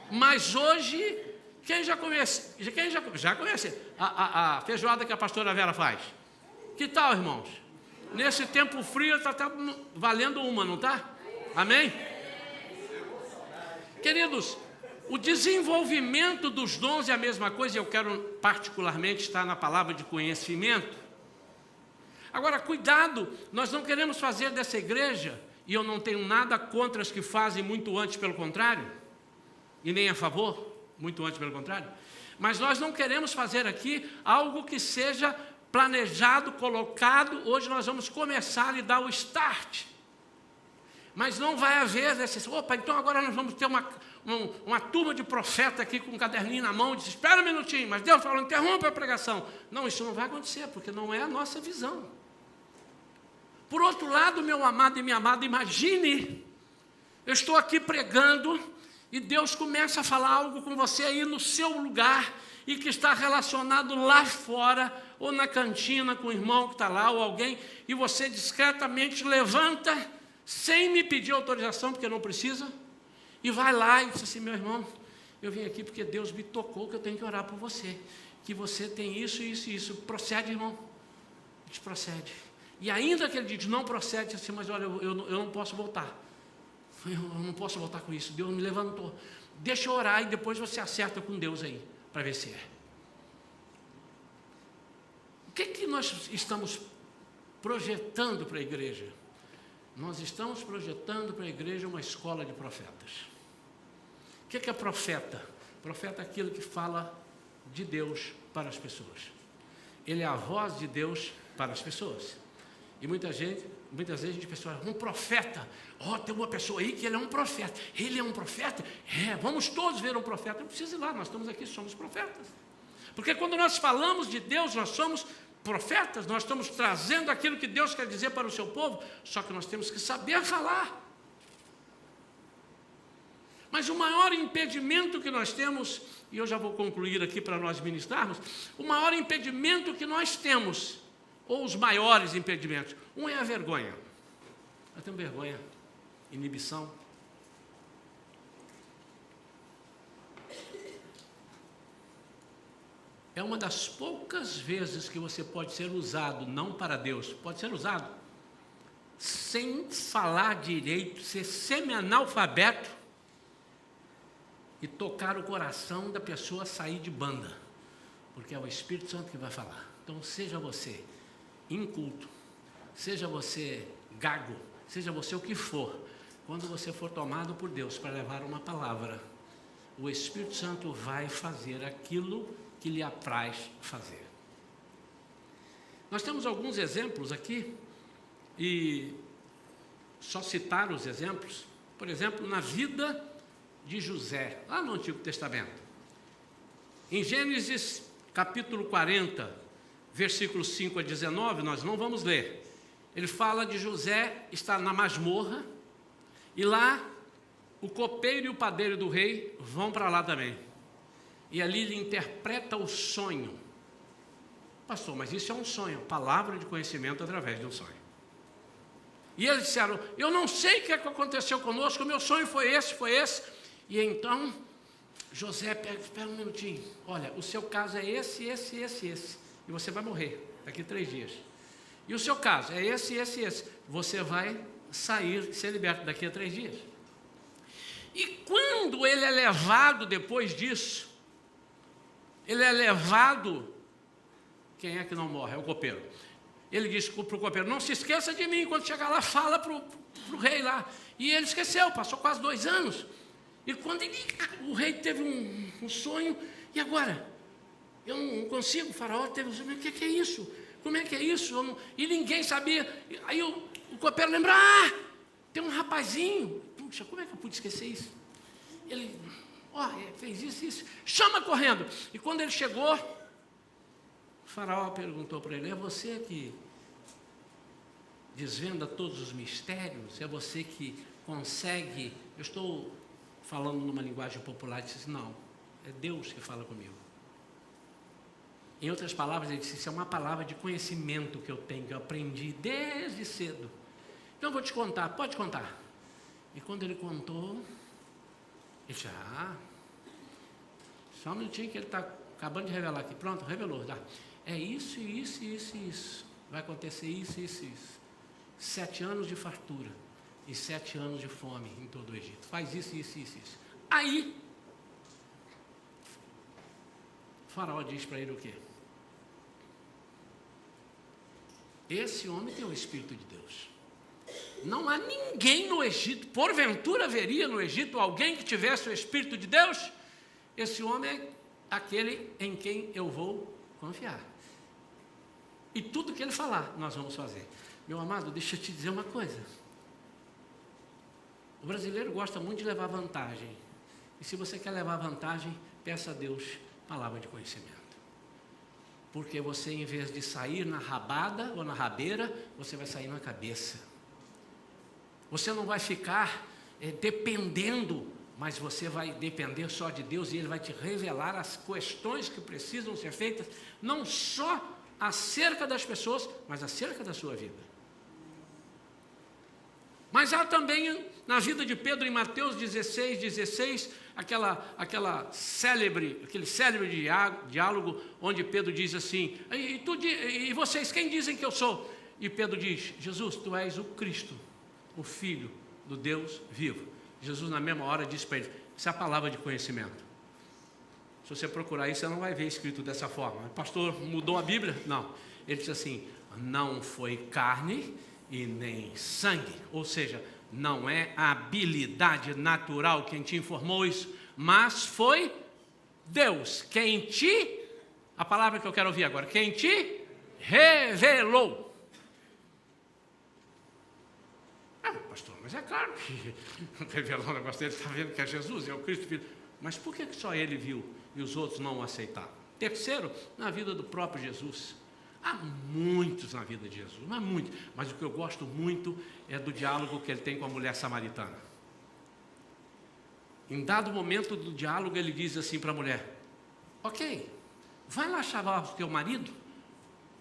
Mas hoje, quem já conhece a feijoada que a pastora Vera faz? Que tal, irmãos? Nesse tempo frio está valendo uma, não está? Amém? Queridos, o desenvolvimento dos dons é a mesma coisa, e eu quero particularmente estar na palavra de conhecimento. Agora, cuidado, nós não queremos fazer dessa igreja, e eu não tenho nada contra as que fazem, muito antes pelo contrário, e nem a favor, muito antes pelo contrário, mas nós não queremos fazer aqui algo que seja planejado, colocado. Hoje nós vamos começar e dar o start, mas não vai haver esse, opa, então agora nós vamos ter uma turma de profeta aqui com um caderninho na mão, e diz, espera um minutinho, mas Deus falou, interrompa a pregação. Não, isso não vai acontecer, porque não é a nossa visão. Por outro lado, meu amado e minha amada, imagine, eu estou aqui pregando, e Deus começa a falar algo com você aí no seu lugar, e que está relacionado lá fora, ou na cantina com o irmão que está lá, ou alguém, e você discretamente levanta, sem me pedir autorização, porque não precisa, e vai lá e diz assim, meu irmão, eu vim aqui porque Deus me tocou que eu tenho que orar por você, que você tem isso, isso e isso. Procede, irmão? A gente procede. E ainda que ele diz, não procede, assim, mas olha, eu não posso voltar. Eu não posso voltar com isso, Deus me levantou. Deixa eu orar e depois você acerta com Deus aí, para ver se é. O que nós estamos projetando para a igreja? Nós estamos projetando para a igreja uma escola de profetas. O que é profeta? Profeta é aquilo que fala de Deus para as pessoas. Ele é a voz de Deus para as pessoas. E muitas vezes a gente pensa, um profeta, tem uma pessoa aí que ele é um profeta. Ele é um profeta? Vamos todos ver um profeta. Não precisa ir lá, nós estamos aqui, somos profetas. Porque quando nós falamos de Deus, nós somos profetas, nós estamos trazendo aquilo que Deus quer dizer para o seu povo, só que nós temos que saber falar. Mas o maior impedimento que nós temos, e eu já vou concluir aqui para nós ministrarmos, o maior impedimento que nós temos, ou os maiores impedimentos, um é a vergonha. Eu tenho vergonha, inibição. É uma das poucas vezes que você pode ser usado, não para Deus, pode ser usado sem falar direito, ser semi-analfabeto e tocar o coração da pessoa sair de banda, porque é o Espírito Santo que vai falar. Então, seja você inculto, seja você gago, seja você o que for, quando você for tomado por Deus para levar uma palavra, o Espírito Santo vai fazer aquilo que lhe apraz fazer. Nós temos alguns exemplos aqui, e só citar os exemplos. Por exemplo, na vida de José, lá no Antigo Testamento. Em Gênesis capítulo 40, versículos 5 a 19, nós não vamos ler. Ele fala de José estar na masmorra, e lá o copeiro e o padeiro do rei vão para lá também. E ali ele interpreta o sonho. Pastor, mas isso é um sonho, palavra de conhecimento através de um sonho. E eles disseram, eu não sei o que aconteceu conosco, o meu sonho foi esse. E então, José pega um minutinho, olha, o seu caso é esse, e você vai morrer daqui a 3 dias. E o seu caso é esse, você vai sair, ser liberto daqui a 3 dias. E quando ele é levado depois disso, ele é levado, quem é que não morre? É o copeiro. Ele disse para o copeiro, não se esqueça de mim, quando chegar lá, fala para o rei lá. E ele esqueceu, passou quase 2 anos. E quando o rei teve um sonho, e agora? Eu não consigo, o faraó teve um sonho, o que é isso? Como é que é isso? E ninguém sabia. Aí o copeiro lembra, tem um rapazinho. Puxa, como é que eu pude esquecer isso? Ele... fez isso, chama correndo. E quando ele chegou, o faraó perguntou para ele, é você que desvenda todos os mistérios? É você que consegue? Eu estou falando numa linguagem popular, ele disse, não, é Deus que fala comigo. Em outras palavras, ele disse, isso é uma palavra de conhecimento que eu tenho, que eu aprendi desde cedo. Então eu vou te contar, pode contar. E quando ele contou, ele disse, só um minutinho que ele está acabando de revelar aqui. Pronto, revelou, tá? É isso, isso, isso, isso. Vai acontecer isso, isso, isso. 7 anos de fartura e 7 anos de fome em todo o Egito. Faz isso, isso, isso, isso. Aí, o faraó diz para ele o quê? Esse homem tem o Espírito de Deus. Não há ninguém no Egito, porventura haveria no Egito alguém que tivesse o Espírito de Deus? Esse homem é aquele em quem eu vou confiar. E tudo que ele falar, nós vamos fazer. Meu amado, deixa eu te dizer uma coisa. O brasileiro gosta muito de levar vantagem. E se você quer levar vantagem, peça a Deus palavra de conhecimento. Porque você, em vez de sair na rabada ou na rabeira, você vai sair na cabeça. Você não vai ficar dependendo, mas você vai depender só de Deus e Ele vai te revelar as questões que precisam ser feitas, não só acerca das pessoas, mas acerca da sua vida. Mas há também na vida de Pedro, em Mateus 16, aquele célebre diálogo, onde Pedro diz assim, e vocês, quem dizem que eu sou? E Pedro diz, Jesus, tu és o Cristo, o Filho do Deus vivo. Jesus na mesma hora disse para ele, isso é a palavra de conhecimento. Se você procurar isso, você não vai ver escrito dessa forma. O pastor mudou a Bíblia? Não. Ele disse assim, não foi carne e nem sangue. Ou seja, não é a habilidade natural quem te informou isso, mas foi Deus quem te, a palavra que eu quero ouvir agora, quem te revelou. Pastor, mas é claro que revelou um negócio dele, está vendo que é Jesus, é o Cristo Filho. Mas por que só ele viu e os outros não o aceitavam? Terceiro, na vida do próprio Jesus. Há muitos na vida de Jesus, não há muitos, mas o que eu gosto muito é do diálogo que ele tem com a mulher samaritana. Em dado momento do diálogo, ele diz assim para a mulher, ok, vai lá chamar o teu marido,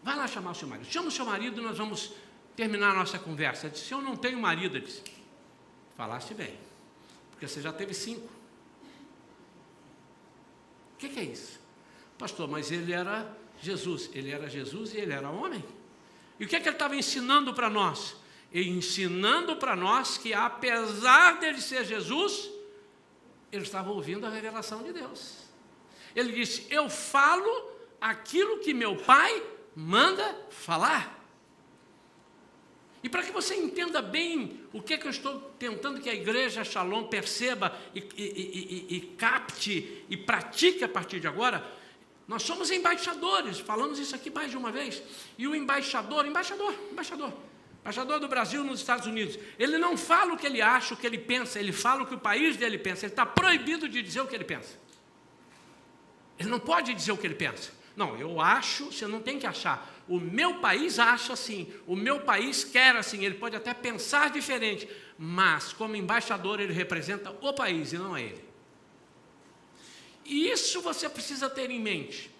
vai lá chamar o seu marido, chama o seu marido e nós vamos terminar a nossa conversa. Ele disse, se eu não tenho marido, ele disse, falaste bem, porque você já teve 5. O que é isso? Pastor, mas ele era Jesus e ele era homem. E o que ele estava ensinando para nós? Ele ensinando para nós que apesar dele ser Jesus, ele estava ouvindo a revelação de Deus. Ele disse, eu falo aquilo que meu Pai manda falar. E para que você entenda bem o que eu estou tentando que a igreja Shalom perceba e capte e pratique a partir de agora, nós somos embaixadores, falamos isso aqui mais de uma vez, e o embaixador do Brasil nos Estados Unidos, ele não fala o que ele acha, o que ele pensa, ele fala o que o país dele pensa, ele está proibido de dizer o que ele pensa. Ele não pode dizer o que ele pensa. Não, eu acho, você não tem que achar. O meu país acha assim, o meu país quer assim, ele pode até pensar diferente, mas como embaixador ele representa o país e não é ele. E isso você precisa ter em mente.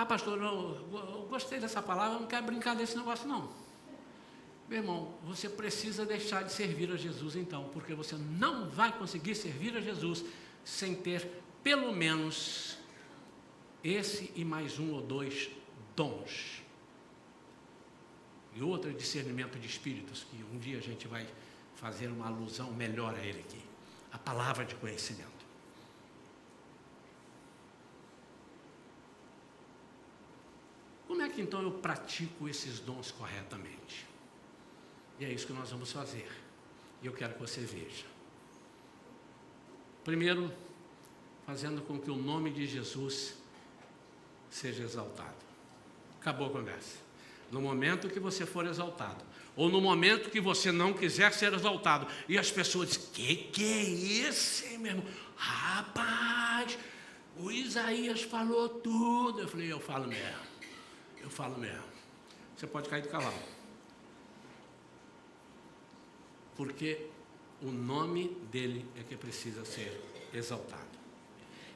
Pastor, eu gostei dessa palavra, eu não quero brincar desse negócio não. Meu irmão, você precisa deixar de servir a Jesus então, porque você não vai conseguir servir a Jesus sem ter pelo menos esse e mais 1 ou 2 dons. E outro é discernimento de espíritos, que um dia a gente vai fazer uma alusão melhor a ele aqui. A palavra de conhecimento. Como é que então eu pratico esses dons corretamente? E é isso que nós vamos fazer. E eu quero que você veja. Primeiro, fazendo com que o nome de Jesus seja exaltado. Acabou a conversa. No momento que você for exaltado, ou no momento que você não quiser ser exaltado, e as pessoas dizem, que é isso, hein, meu irmão? Rapaz, o Isaías falou tudo. Eu falei, eu falo mesmo. Você pode cair do cavalo. Porque o nome dele é que precisa ser exaltado.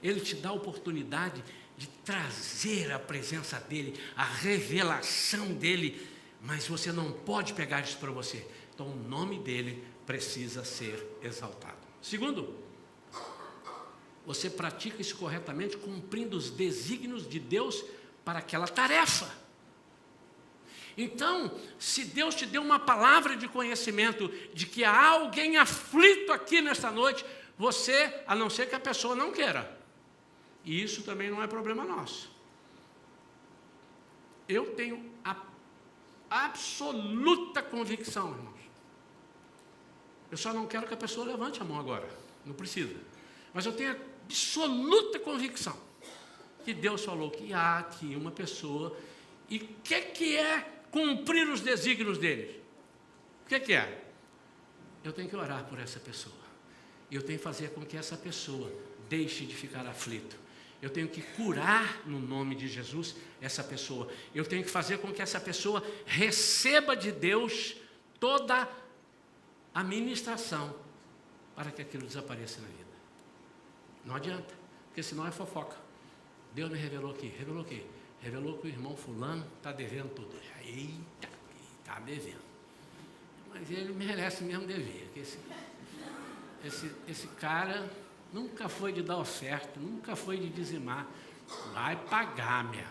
Ele te dá a oportunidade de trazer a presença dEle, a revelação dEle, mas você não pode pegar isso para você. Então o nome dEle precisa ser exaltado. Segundo, você pratica isso corretamente, cumprindo os desígnios de Deus para aquela tarefa. Então, se Deus te deu uma palavra de conhecimento de que há alguém aflito aqui nesta noite, você, a não ser que a pessoa não queira, e isso também não é problema nosso. Eu tenho a absoluta convicção, irmãos. Eu só não quero que a pessoa levante a mão agora, não precisa. Mas eu tenho a absoluta convicção que Deus falou que há aqui uma pessoa, e o que é cumprir os desígnios dele? O que é? Eu tenho que orar por essa pessoa. Eu tenho que fazer com que essa pessoa deixe de ficar aflito. Eu tenho que curar no nome de Jesus essa pessoa. Eu tenho que fazer com que essa pessoa receba de Deus toda a ministração para que aquilo desapareça na vida. Não adianta, porque senão é fofoca. Deus me revelou aqui, revelou o quê? Revelou que o irmão fulano está devendo tudo. Eita, está devendo. Mas ele merece mesmo dever. Esse cara nunca foi de dar oferta, nunca foi de dizimar. Vai pagar, minha.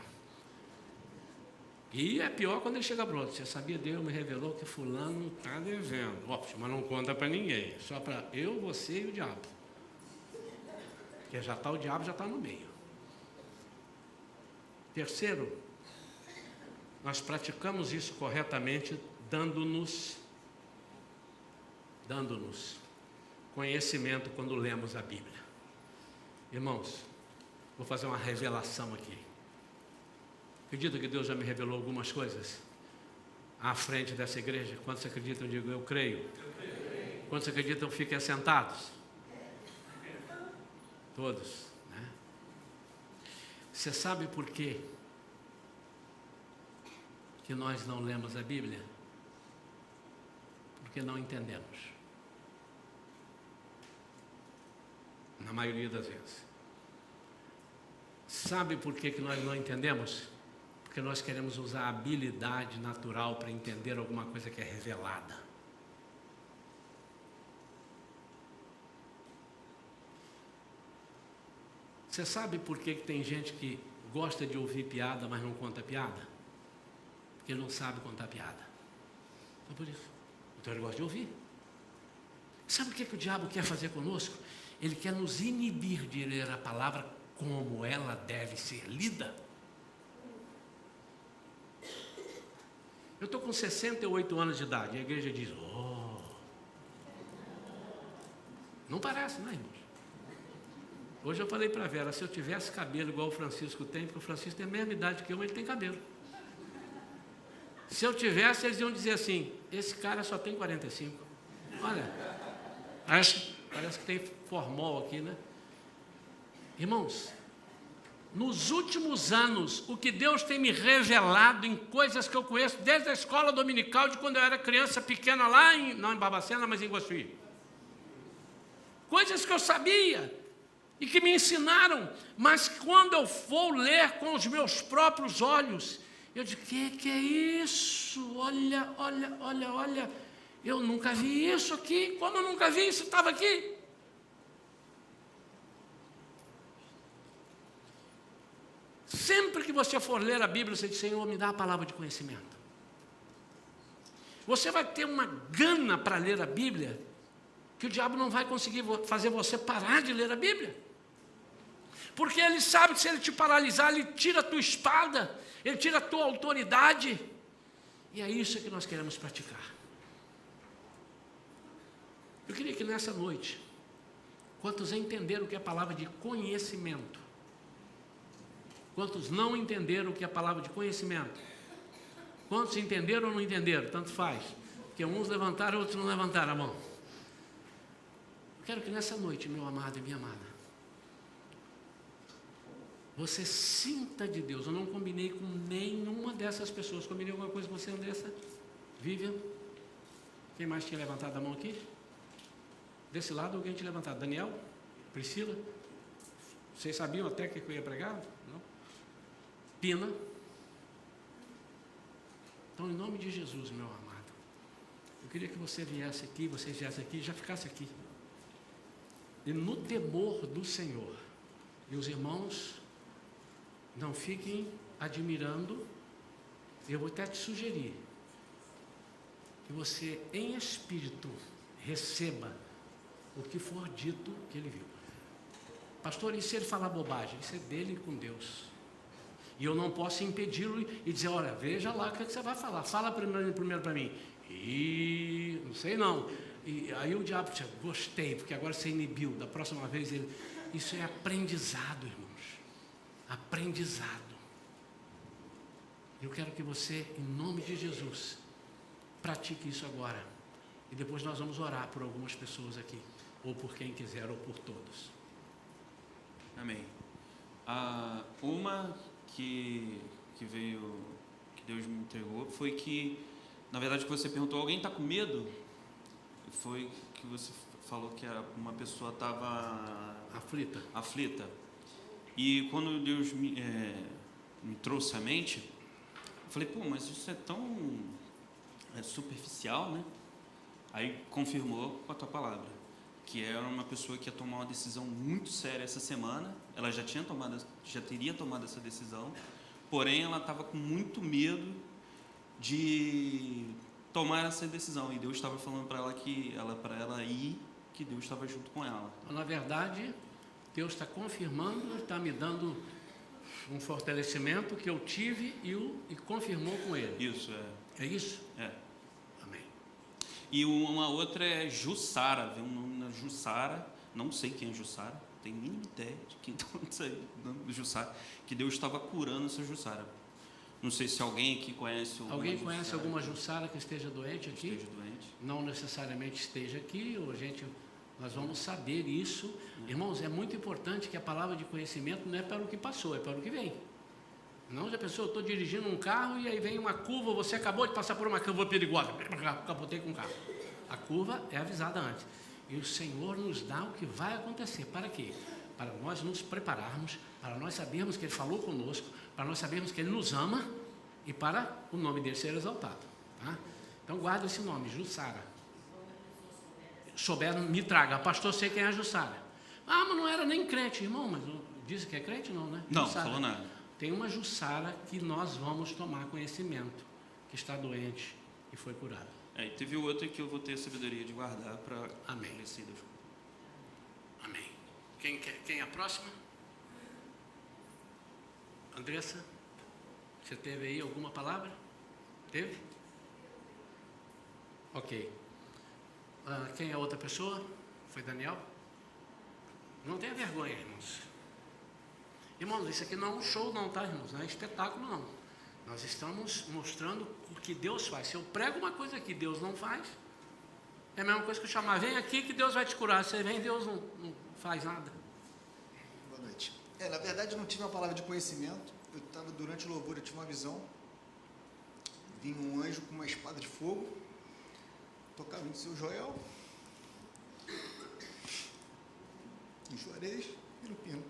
E é pior quando ele chega para o outro. Você sabia, Deus me revelou que fulano está devendo. Óbvio, mas não conta para ninguém. Só para eu, você e o diabo. Porque o diabo já está no meio. Terceiro, nós praticamos isso corretamente, dando-nos conhecimento quando lemos a Bíblia. Irmãos, vou fazer uma revelação aqui. Acredita que Deus já me revelou algumas coisas à frente dessa igreja? Quantos acreditam? Eu digo, eu creio. Quantos acreditam? Fiquem sentados. Todos. Você sabe por quê que nós não lemos a Bíblia? Porque não entendemos. Na maioria das vezes. Sabe por que nós não entendemos? Porque nós queremos usar a habilidade natural para entender alguma coisa que é revelada. Você sabe por que tem gente que gosta de ouvir piada, mas não conta piada? Porque não sabe contar piada. É por isso. Então ele gosta de ouvir. Sabe o que o diabo quer fazer conosco? Ele quer nos inibir de ler a palavra como ela deve ser lida. Eu estou com 68 anos de idade e a igreja diz, oh. Não parece, não é, irmãos? Hoje eu falei para a Vera, se eu tivesse cabelo igual o Francisco tem, porque o Francisco tem a mesma idade que eu, mas ele tem cabelo. Se eu tivesse, eles iam dizer assim, esse cara só tem 45. Olha, parece que tem formol aqui, né? Irmãos, nos últimos anos, o que Deus tem me revelado em coisas que eu conheço desde a escola dominical, de quando eu era criança pequena lá, não em Barbacena, mas em Guaçuí. Coisas que eu sabia e que me ensinaram, mas quando eu for ler com os meus próprios olhos, eu digo, que é isso? Olha, eu nunca vi isso aqui. Como eu nunca vi isso? Estava aqui. Sempre que você for ler a Bíblia, você diz, Senhor, me dá a palavra de conhecimento. Você vai ter uma gana para ler a Bíblia, que o diabo não vai conseguir fazer você parar de ler a Bíblia. Porque ele sabe que se ele te paralisar, ele tira a tua espada, ele tira a tua autoridade. E é isso que nós queremos praticar. Eu queria que nessa noite, quantos entenderam o que é a palavra de conhecimento? Quantos não entenderam o que é a palavra de conhecimento? Quantos entenderam ou não entenderam? Tanto faz. Porque uns levantaram, outros não levantaram a mão. Eu quero que nessa noite, meu amado e minha amada, você sinta de Deus. Eu não combinei com nenhuma dessas pessoas. Combinei alguma coisa com você, Andressa? Vivian? Quem mais tinha levantado a mão aqui? Desse lado alguém tinha levantado. Daniel? Priscila? Vocês sabiam até que eu ia pregar? Não? Pina. Então, em nome de Jesus, meu amado, eu queria que você viesse aqui, vocês viessem aqui, já ficasse aqui. E no temor do Senhor. E os irmãos não fiquem admirando. Eu vou até te sugerir que você, em espírito, receba o que for dito que ele viu. Pastor, e se ele falar bobagem? Isso é dele com Deus. E eu não posso impedi-lo e dizer, olha, veja lá o que você vai falar. Fala primeiro para mim. E não sei não. E aí o diabo disse, gostei, porque agora você inibiu. Da próxima vez ele... Isso é aprendizado, irmãos. Aprendizado. Eu quero que você, em nome de Jesus, pratique isso agora. E depois nós vamos orar por algumas pessoas aqui. Ou por quem quiser, ou por todos. Amém. Uma que veio, que Deus me entregou, foi que, na verdade, que você perguntou, alguém está com medo? Foi que você falou que uma pessoa estava aflita. E quando Deus me trouxe à mente, eu falei, pô, mas isso é tão superficial, né? Aí confirmou com a tua palavra, que era uma pessoa que ia tomar uma decisão muito séria essa semana. Ela já teria tomado essa decisão, porém ela estava com muito medo de tomar essa decisão, e Deus estava falando para ela ir, que Deus estava junto com ela. Na verdade, Deus está confirmando, está me dando um fortalecimento que eu tive e confirmou com ele. Isso, É isso? É. Amém. E uma outra é Jussara, veio um nome na Jussara, não sei quem é Jussara, não tenho mínima ideia de quem está aí, Jussara, que Deus estava curando essa Jussara. Não sei se alguém aqui conhece alguma Alguém conhece alguma Jussara que esteja doente aqui? Esteja doente. Não necessariamente esteja aqui, ou nós vamos saber isso. Irmãos, é muito importante que a palavra de conhecimento não é para o que passou, é para o que vem. Não, já pensou, eu estou dirigindo um carro e aí vem uma curva, você acabou de passar por uma curva perigosa, capotei com o carro. A curva é avisada antes. E o Senhor nos dá o que vai acontecer. Para quê? Para nós nos prepararmos, para nós sabermos que Ele falou conosco, para nós sabermos que Ele nos ama e para o nome dele ser exaltado. Tá? Então guarda esse nome, Jussara. Souber, me traga. Pastor, sei quem é a Jussara. Mas não era nem crente, irmão. Mas disse que é crente, não, né? Não, Jussara. falou nada. Tem uma Jussara que nós vamos tomar conhecimento, que está doente e foi curada. E teve outra que eu vou ter a sabedoria de guardar para Amém. falecidas. Amém. Quem é a próxima? Andressa, você teve aí alguma palavra? Teve? Ok. Quem é a outra pessoa? Foi Daniel? Não tenha vergonha, irmãos. Irmãos, isso aqui não é um show não, tá, irmãos? Não é espetáculo não. Nós estamos mostrando o que Deus faz. Se eu prego uma coisa que Deus não faz, é a mesma coisa que eu chamar, vem aqui que Deus vai te curar. Você vem, Deus não faz nada. Boa noite. Na verdade eu não tive uma palavra de conhecimento. Eu estava durante o louvor, eu tive uma visão. Vinha um anjo com uma espada de fogo, tocava em seu Joel, em Juarez e no Pino.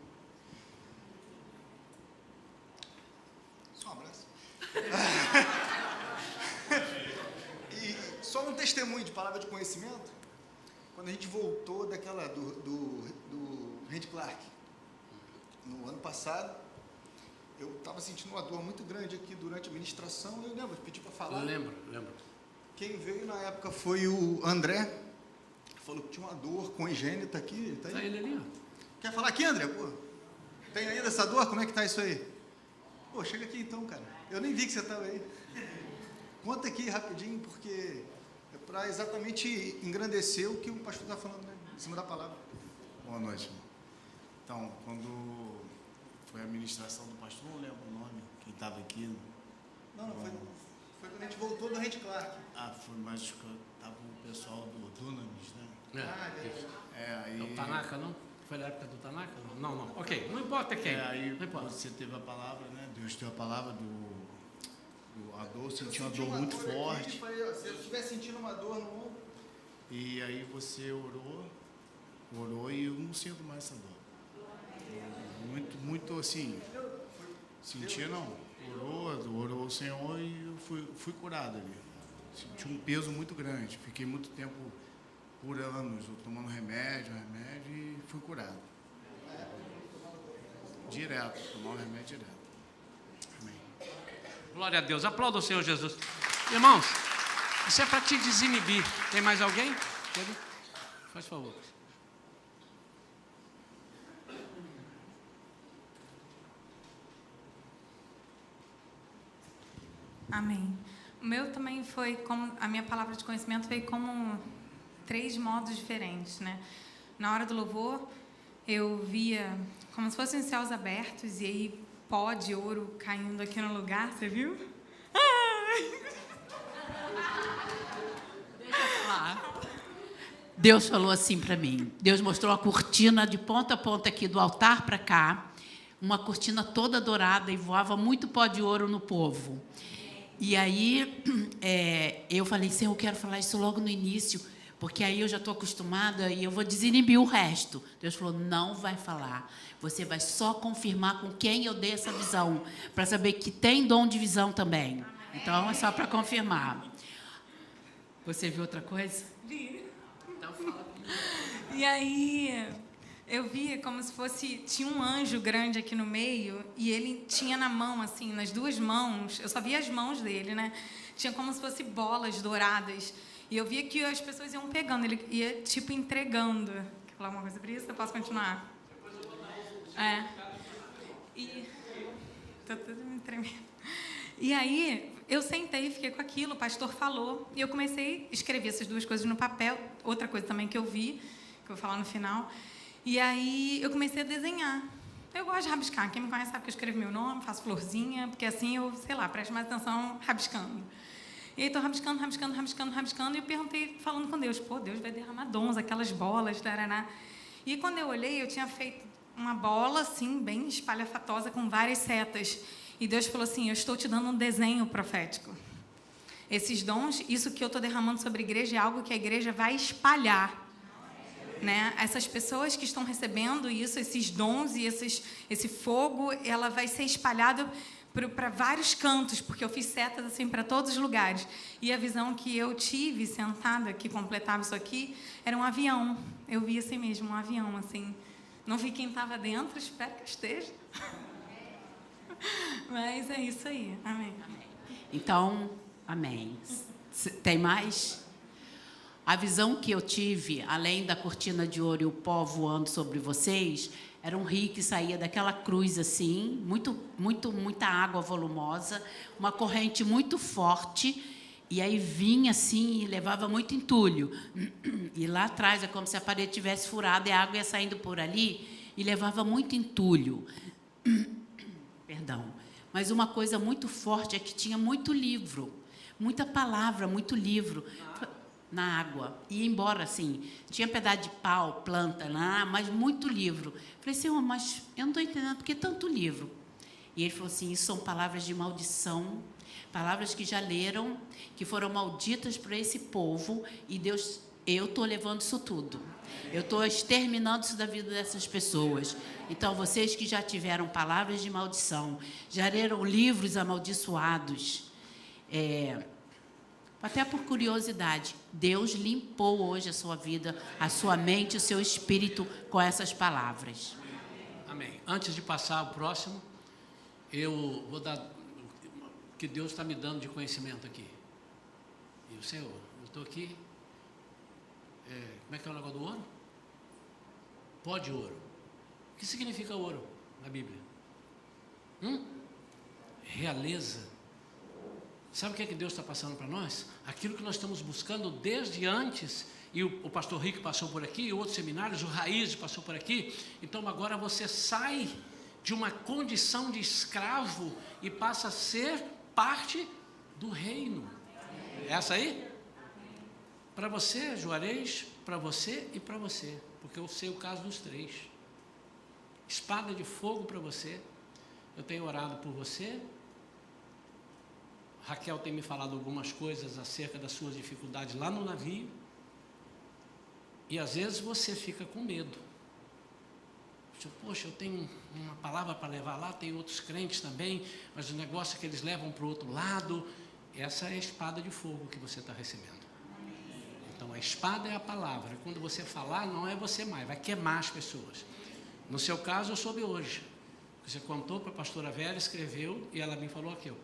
Só um abraço. E só um testemunho de palavra de conhecimento. Quando a gente voltou daquela do Randy Clark, no ano passado, eu estava sentindo uma dor muito grande aqui durante a ministração. Eu lembro, pedi para falar. Lembro. Quem veio na época foi o André. Falou que tinha uma dor congênita aqui. Tá aí? Tá ele ali, ó. Quer falar aqui, André? Pô, tem ainda essa dor? Como é que tá isso aí? Pô, chega aqui então, cara. Eu nem vi que você estava aí. Conta aqui rapidinho, porque é para exatamente engrandecer o que o pastor está falando, né? Em cima da palavra. Boa noite, irmão. Então, quando foi a ministração do pastor, não lembro o nome, quem estava aqui. Não, foi quando a gente voltou do Randy Clark. Foi mais que estava o pessoal do Dunamis, né? Isso. Aí... O Tanaka, não? Foi na época do Tanaka? Não. Ok, não importa quem. Aí não importa. você teve a palavra, né? Deus teve a palavra a dor, sentiu uma dor muito forte. Aqui, falei, se eu estiver sentindo uma dor no ombro. E aí você orou e eu não sinto mais essa dor. Muito assim, Senti não. Orou o Senhor e eu fui curado ali. Senti um peso muito grande. Fiquei muito tempo, por anos, eu tomando remédio e fui curado. Direto, tomar o remédio direto. Amém. Glória a Deus. Aplauda o Senhor Jesus. Irmãos, isso é para te desinibir. Tem mais alguém? Faz favor. Amém. O meu também foi como, a minha palavra de conhecimento veio como 3 modos diferentes, né? Na hora do louvor, eu via como se fossem céus abertos e aí pó de ouro caindo aqui no lugar, você viu? Deixa eu falar. Deus falou assim para mim. Deus mostrou a cortina de ponta a ponta aqui do altar para cá, uma cortina toda dourada e voava muito pó de ouro no povo. E aí eu falei, Senhor, eu quero falar isso logo no início, porque aí eu já estou acostumada e eu vou desinibir o resto. Deus falou, não vai falar. Você vai só confirmar com quem eu dei essa visão, para saber que tem dom de visão também. Então, é só para confirmar. Você viu outra coisa? Vi. Então, fala comigo. E aí eu via como se fosse, tinha um anjo grande aqui no meio e ele tinha na mão, assim, nas 2 mãos, eu só via as mãos dele, né? Tinha como se fosse bolas douradas. E eu via que as pessoas iam pegando, ele ia, tipo, entregando. Quer falar uma coisa sobre isso? Eu posso continuar? E tô tudo me tremendo. E aí, eu sentei e fiquei com aquilo, o pastor falou, e eu comecei a escrever essas 2 coisas no papel. Outra coisa também que eu vi, que eu vou falar no final. E aí, eu comecei a desenhar. Eu gosto de rabiscar. Quem me conhece sabe que eu escrevo meu nome, faço florzinha, porque assim eu, sei lá, presto mais atenção rabiscando. E aí, estou rabiscando, e eu perguntei, falando com Deus, pô, Deus vai derramar dons, aquelas bolas, taraná. E quando eu olhei, eu tinha feito uma bola, assim, bem espalhafatosa, com várias setas. E Deus falou assim, eu estou te dando um desenho profético. Esses dons, isso que eu estou derramando sobre a igreja é algo que a igreja vai espalhar. Né? Essas pessoas que estão recebendo isso, esses dons e esse fogo, ela vai ser espalhada para vários cantos, porque eu fiz setas assim para todos os lugares. E a visão que eu tive sentada, que completava isso aqui, era um avião. Eu vi assim mesmo, um avião, assim. Não vi quem estava dentro, espero que esteja. Mas é isso aí. Amém. Então, amém. Tem mais? A visão que eu tive, além da cortina de ouro e o pó voando sobre vocês, era um rio que saía daquela cruz assim, muita água volumosa, uma corrente muito forte, e aí vinha assim e levava muito entulho. E lá atrás é como se a parede tivesse furado e a água ia saindo por ali e levava muito entulho. Perdão. Mas uma coisa muito forte é que tinha muito livro, muita palavra, muito livro na água. Ia embora, assim, tinha pedaço de pau, planta lá, mas muito livro. Falei, Senhor, mas eu não estou entendendo por que tanto livro. E ele falou assim, isso são palavras de maldição, palavras que já leram, que foram malditas para esse povo, e Deus, eu estou levando isso tudo. Eu estou exterminando isso da vida dessas pessoas. Então, vocês que já tiveram palavras de maldição, já leram livros amaldiçoados, até por curiosidade, Deus limpou hoje a sua vida, a sua mente, o seu espírito com essas palavras. Amém. Antes de passar ao próximo, eu vou dar o que Deus está me dando de conhecimento aqui. E o Senhor, eu estou aqui, como é que é o negócio do ouro? Pó de ouro. O que significa ouro na Bíblia? Realeza. Sabe o que é que Deus está passando para nós? Aquilo que nós estamos buscando desde antes, e o pastor Rick passou por aqui, e outros seminários, o Raiz passou por aqui. Então agora você sai de uma condição de escravo e passa a ser parte do reino. É essa aí? Para você, Juarez, para você e para você, porque eu sei o caso dos 3. Espada de fogo para você. Eu tenho orado por você. Raquel tem me falado algumas coisas acerca das suas dificuldades lá no navio. E às vezes você fica com medo. Poxa, eu tenho uma palavra para levar lá, tem outros crentes também, mas o negócio é que eles levam para o outro lado. Essa é a espada de fogo que você está recebendo. Então, a espada é a palavra. Quando você falar, não é você mais, vai queimar as pessoas. No seu caso, eu soube hoje. Você contou para a pastora Vera, escreveu, e ela me falou aqui, ó,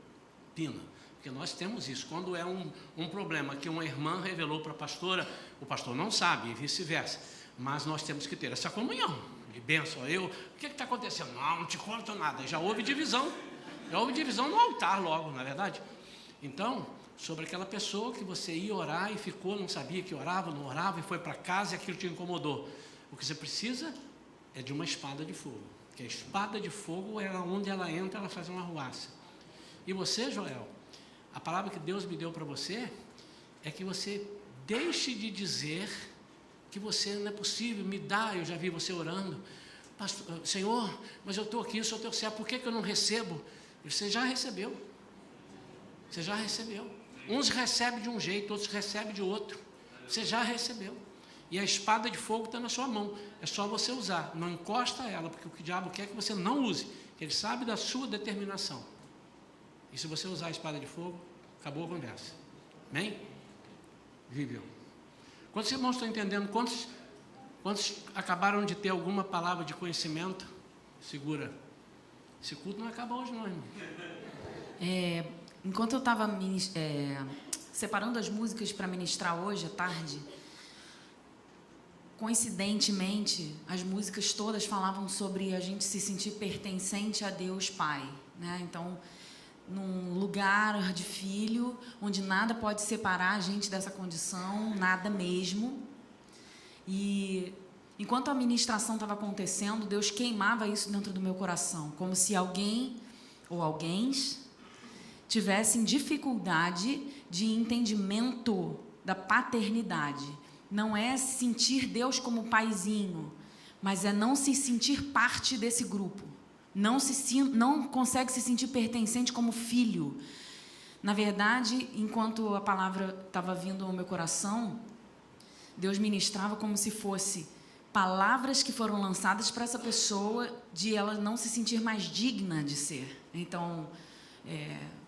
Pina. Porque nós temos isso. Quando é um problema que uma irmã revelou para a pastora, o pastor não sabe, e vice-versa. Mas nós temos que ter essa comunhão. De bênção, o que está acontecendo? Não te conto nada. Já houve divisão. Já houve divisão no altar logo, não é verdade? Então, sobre aquela pessoa que você ia orar e ficou, não sabia que orava, não orava, e foi para casa e aquilo te incomodou. O que você precisa é de uma espada de fogo. Porque a espada de fogo é onde ela entra, ela faz uma arruaça. E você, Joel, a palavra que Deus me deu para você é que você deixe de dizer que você não é possível, me dá, eu já vi você orando, pastor, Senhor, mas eu estou aqui, eu sou teu servo, por que eu não recebo? Você já recebeu, você já recebeu. Uns recebem de um jeito, outros recebem de outro, você já recebeu. E a espada de fogo está na sua mão, é só você usar, não encosta ela, porque o que o diabo quer é que você não use, que ele sabe da sua determinação. E se você usar a espada de fogo, acabou a conversa. Amém? Vivian. Quantos irmãos estão entendendo? Quantos acabaram de ter alguma palavra de conhecimento? Segura. Esse culto não acaba hoje não, irmão. Enquanto eu estava separando as músicas para ministrar hoje à tarde, coincidentemente, as músicas todas falavam sobre a gente se sentir pertencente a Deus Pai, né? Então, num lugar de filho, onde nada pode separar a gente dessa condição, nada mesmo. E enquanto a ministração estava acontecendo, Deus queimava isso dentro do meu coração, como se alguém ou alguéns tivessem dificuldade de entendimento da paternidade. Não é sentir Deus como paizinho, mas é não se sentir parte desse grupo. Não consegue se sentir pertencente como filho. Na verdade, enquanto a palavra estava vindo ao meu coração, Deus ministrava como se fosse palavras que foram lançadas para essa pessoa de ela não se sentir mais digna de ser. Então,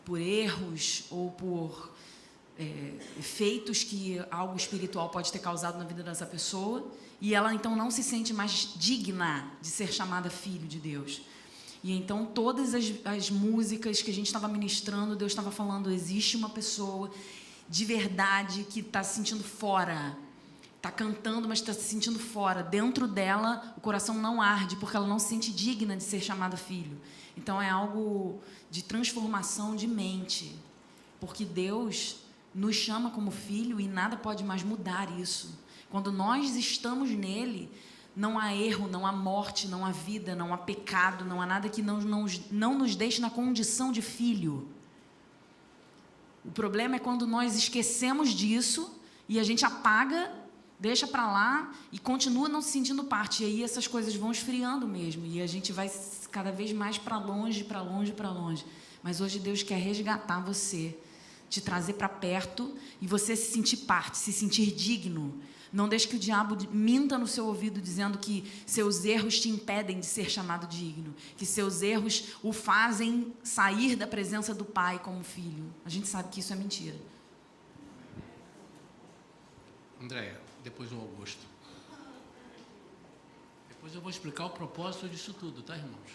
por erros ou por efeitos que algo espiritual pode ter causado na vida dessa pessoa, e ela então não se sente mais digna de ser chamada filho de Deus. E então todas as músicas que a gente estava ministrando, Deus estava falando, existe uma pessoa de verdade que está se sentindo fora, está cantando, mas está se sentindo fora. Dentro dela, o coração não arde, porque ela não se sente digna de ser chamada filho. Então é algo de transformação de mente, porque Deus nos chama como filho e nada pode mais mudar isso. Quando nós estamos nele, não há erro, não há morte, não há vida, não há pecado, não há nada que não nos deixe na condição de filho. O problema é quando nós esquecemos disso e a gente apaga, deixa para lá e continua não se sentindo parte. E aí essas coisas vão esfriando mesmo e a gente vai cada vez mais para longe, para longe, para longe. Mas hoje Deus quer resgatar você, te trazer para perto e você se sentir parte, se sentir digno. Não deixe que o diabo minta no seu ouvido dizendo que seus erros te impedem de ser chamado digno, que seus erros o fazem sair da presença do Pai como filho. A gente sabe que isso é mentira. Andréia, depois o Augusto. Depois eu vou explicar o propósito disso tudo, tá, irmãos?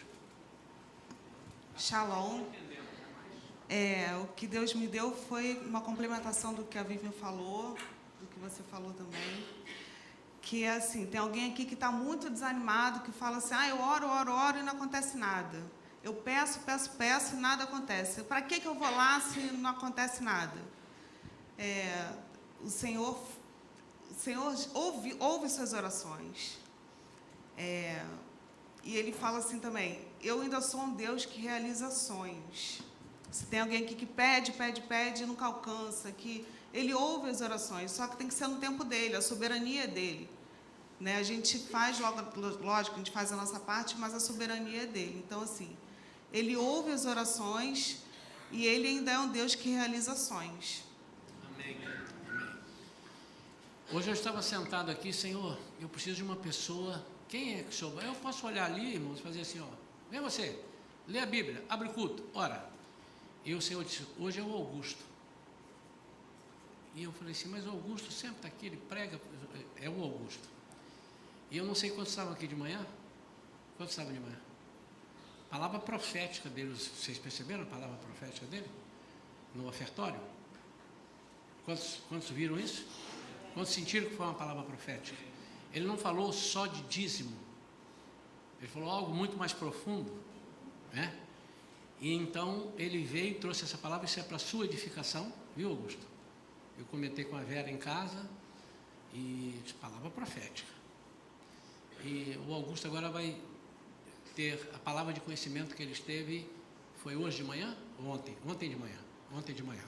Shalom. O que Deus me deu foi uma complementação do que a Vivian falou, do que você falou também, que é assim, tem alguém aqui que está muito desanimado, que fala assim, eu oro e não acontece nada. Eu peço e nada acontece. Para que eu vou lá se não acontece nada? O Senhor ouve suas orações. E Ele fala assim também, eu ainda sou um Deus que realiza sonhos. Se tem alguém aqui que pede e nunca alcança, que Ele ouve as orações, só que tem que ser no tempo dele, a soberania é dele. Né? A gente faz, lógico, a gente faz a nossa parte, mas a soberania é dele. Então, assim, Ele ouve as orações e Ele ainda é um Deus que realiza sonhos. Amém. Hoje eu estava sentado aqui, Senhor, eu preciso de uma pessoa. Quem é que o Senhor vai? Eu posso olhar ali, irmãos, e fazer assim, ó. Vem você, lê a Bíblia, abre o culto, ora. E o Senhor disse, hoje é o Augusto. E eu falei assim, mas o Augusto sempre está aqui, ele prega, é o Augusto. E eu não sei quantos estavam aqui de manhã. Quantos estavam de manhã? Palavra profética dele, vocês perceberam a palavra profética dele? No ofertório? Quantos viram isso? Quantos sentiram que foi uma palavra profética? Ele não falou só de dízimo, ele falou algo muito mais profundo, né? E então ele veio e trouxe essa palavra, isso é para a sua edificação, viu, Augusto? Eu comentei com a Vera em casa, e palavra profética. E o Augusto agora vai ter a palavra de conhecimento que ele esteve, foi hoje de manhã ou ontem? Ontem de manhã.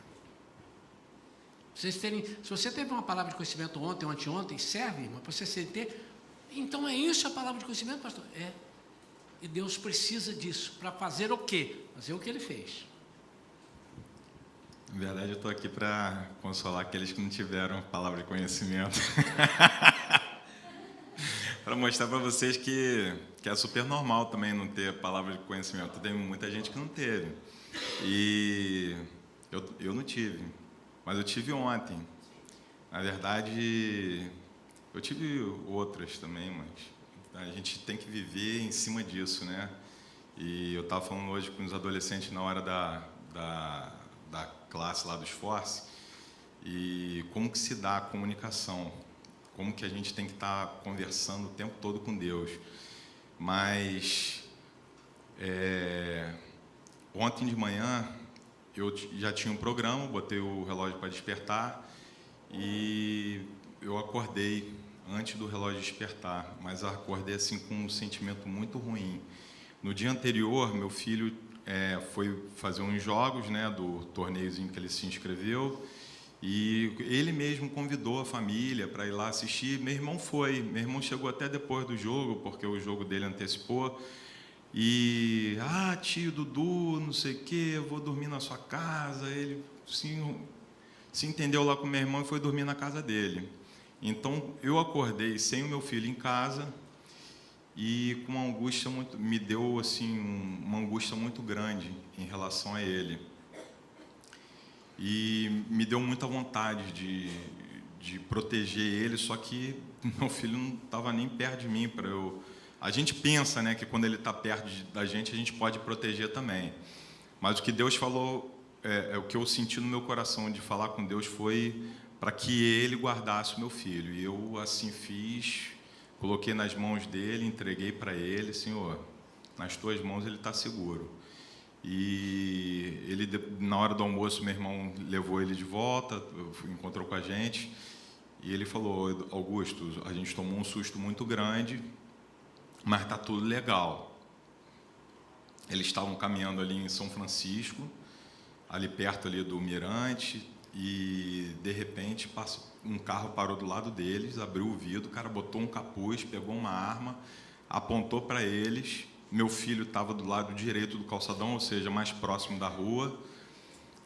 Vocês terem, se você teve uma palavra de conhecimento ontem ou anteontem, serve, mas para você ter. Então é isso a palavra de conhecimento, pastor? É. E Deus precisa disso para fazer o quê? Fazer o que ele fez. Na verdade, eu estou aqui para consolar aqueles que não tiveram palavra de conhecimento. Para mostrar para vocês que é super normal também não ter palavra de conhecimento. Tem muita gente que não teve. E eu não tive. Mas eu tive ontem. Na verdade, eu tive outras também, mas a gente tem que viver em cima disso, né? E eu estava falando hoje com os adolescentes na hora da classe lá do Esforce, e como que se dá a comunicação, como que a gente tem que estar conversando o tempo todo com Deus. Mas ontem de manhã eu já tinha um programa, botei o relógio para despertar e eu acordei antes do relógio despertar, mas acordei assim com um sentimento muito ruim. No dia anterior, meu filho foi fazer uns jogos, né, do torneiozinho que ele se inscreveu, e ele mesmo convidou a família para ir lá assistir. Meu irmão foi, meu irmão chegou até depois do jogo, porque o jogo dele antecipou. E, tio Dudu, não sei o quê, eu vou dormir na sua casa. Ele se entendeu lá com meu irmão e foi dormir na casa dele. Então, eu acordei sem o meu filho em casa e com uma angústia muito, me deu assim, uma angústia muito grande em relação a ele. E me deu muita vontade de proteger ele, só que meu filho não estava nem perto de mim para eu... A gente pensa, né, que quando ele está perto da gente, a gente pode proteger também. Mas o que Deus falou, o que eu senti no meu coração de falar com Deus foi para que Ele guardasse o meu filho. E eu assim fiz, coloquei nas mãos dele, entreguei para ele, Senhor, nas tuas mãos ele está seguro. E ele, na hora do almoço, meu irmão levou ele de volta, encontrou com a gente, e ele falou: Augusto, a gente tomou um susto muito grande, mas está tudo legal. Eles estavam caminhando ali em São Francisco, ali perto ali do Mirante, e de repente um carro parou do lado deles, abriu o vidro, o cara botou um capuz, pegou uma arma, apontou para eles. Meu filho estava do lado direito do calçadão, ou seja, mais próximo da rua,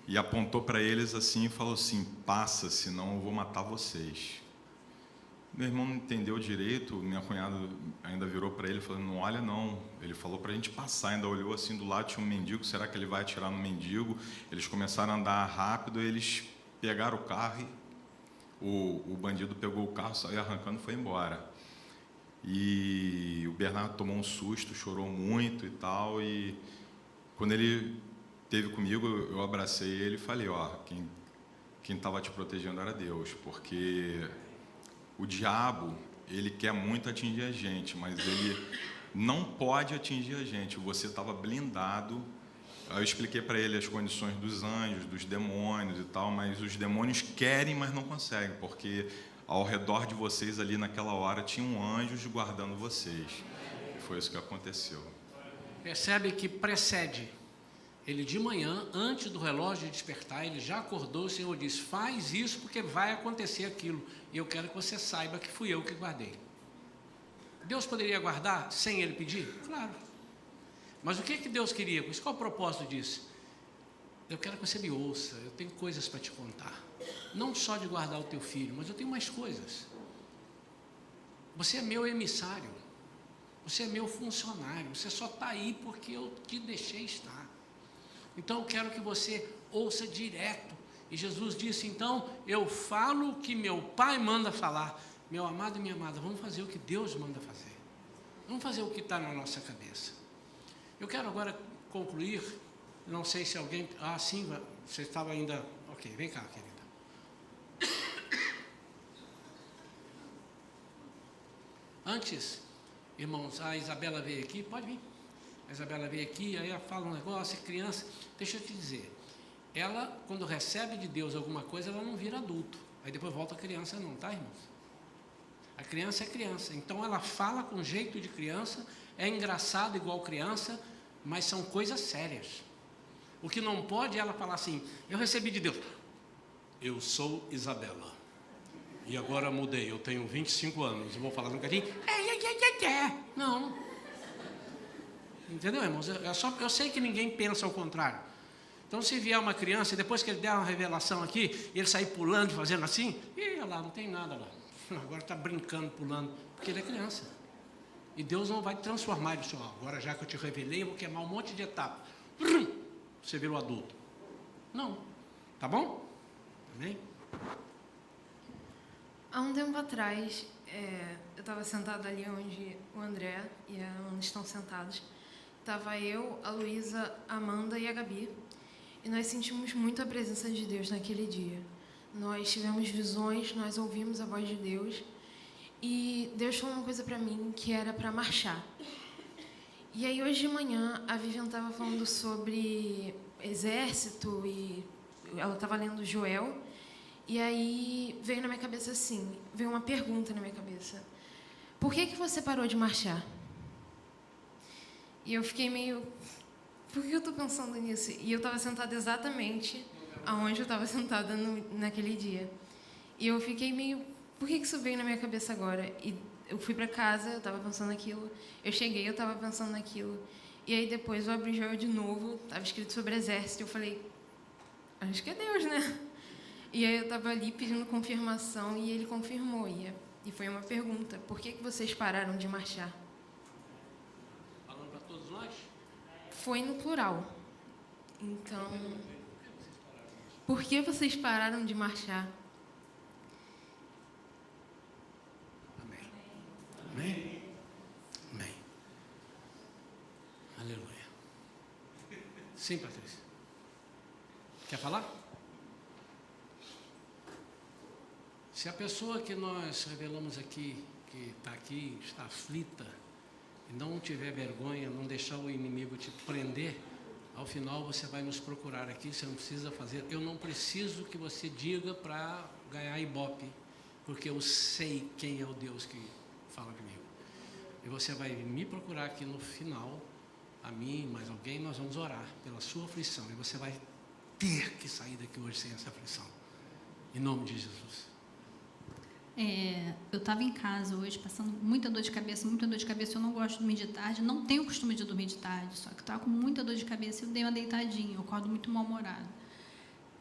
e apontou para eles assim e falou assim: passa, senão eu vou matar vocês. Meu irmão não entendeu direito, minha cunhada ainda virou para ele falando: não olha não. Ele falou para a gente passar, ainda olhou assim, do lado tinha um mendigo, será que ele vai atirar no mendigo? Eles começaram a andar rápido, eles pegaram o carro e o bandido pegou o carro, saiu arrancando e foi embora. E o Bernardo tomou um susto, chorou muito e tal, e quando ele esteve comigo, eu abracei ele e falei: quem estava te protegendo era Deus, porque o diabo, ele quer muito atingir a gente, mas ele não pode atingir a gente. Você estava blindado. Eu expliquei para ele as condições dos anjos, dos demônios e tal, mas os demônios querem, mas não conseguem, porque ao redor de vocês ali naquela hora tinham anjos guardando vocês. Foi isso que aconteceu. Percebe que precede. Ele de manhã, antes do relógio despertar, ele já acordou, o Senhor disse: faz isso porque vai acontecer aquilo. E eu quero que você saiba que fui eu que guardei. Deus poderia guardar sem ele pedir? Claro. Mas o que Deus queria? Qual é o propósito disso? eu quero que você me ouça, eu tenho coisas para te contar. Não só de guardar o teu filho, mas eu tenho mais coisas. Você é meu emissário, você é meu funcionário, você só está aí porque eu te deixei estar. Então eu quero que você ouça direto. E Jesus disse, então, eu falo o que meu Pai manda falar. Meu amado e minha amada, vamos fazer o que Deus manda fazer. Vamos fazer o que está na nossa cabeça. Eu quero agora concluir, não sei se alguém... Ah, sim, você estava ainda... Ok, vem cá, querida. Antes, irmãos, a Isabela veio aqui, pode vir. A Isabela veio aqui, aí ela fala um negócio, é criança. Deixa eu te dizer, ela, quando recebe de Deus alguma coisa, ela não vira adulto. Aí depois volta a criança não, tá, irmãos? A criança é criança, então ela fala com jeito de criança, é engraçado igual criança, mas são coisas sérias. O que não pode é ela falar assim, eu recebi de Deus. Eu sou Isabela. E agora mudei, eu tenho 25 anos, eu vou falar um bocadinho. Não. Entendeu, irmãos? Eu sei que ninguém pensa ao contrário. Então, se vier uma criança, e depois que ele der uma revelação aqui, e ele sair pulando, fazendo assim, olha lá, não tem nada lá. Agora está brincando, pulando, porque ele é criança. E Deus não vai transformar ele só. Agora, já que eu te revelei, eu vou queimar um monte de etapas. Você virou adulto. Não. Tá bom? Amém? Há um tempo atrás, eu estava sentada ali onde o André e a Ana estão sentados. Estava eu, a Luísa, a Amanda e a Gabi. E nós sentimos muito a presença de Deus naquele dia. Nós tivemos visões, nós ouvimos a voz de Deus. E Deus falou uma coisa para mim que era para marchar. E aí, hoje de manhã, a Vivian estava falando sobre exército e ela estava lendo Joel. E aí veio na minha cabeça assim, veio uma pergunta na minha cabeça. Por que você parou de marchar? E eu fiquei meio... Por que eu estou pensando nisso? E eu estava sentada exatamente aonde eu estava sentada naquele dia. E eu fiquei meio... Por que isso veio na minha cabeça agora? E eu fui para casa, eu estava pensando naquilo. Eu cheguei, eu estava pensando naquilo. E aí depois eu abri Joel de novo, estava escrito sobre exército. Eu falei, acho que é Deus, né? E aí eu estava ali pedindo confirmação e ele confirmou. E foi uma pergunta, por que vocês pararam de marchar? Falando para todos nós? Foi no plural. Então, por que vocês pararam de marchar? Amém. Amém? Amém. Aleluia. Sim, Patrícia. Quer falar? Se a pessoa que nós revelamos aqui, que está aqui, está aflita, e não tiver vergonha, não deixar o inimigo te prender, ao final você vai nos procurar aqui, você não precisa fazer, eu não preciso que você diga para ganhar ibope, porque eu sei quem é o Deus que fala comigo. E você vai me procurar aqui no final, a mim, mais alguém, nós vamos orar pela sua aflição, e você vai ter que sair daqui hoje sem essa aflição. Em nome de Jesus. Eu estava em casa hoje, passando muita dor de cabeça, eu não gosto de dormir de tarde, não tenho o costume de dormir de tarde, só que estava com muita dor de cabeça, eu dei uma deitadinha, eu acordo muito mal-humorada.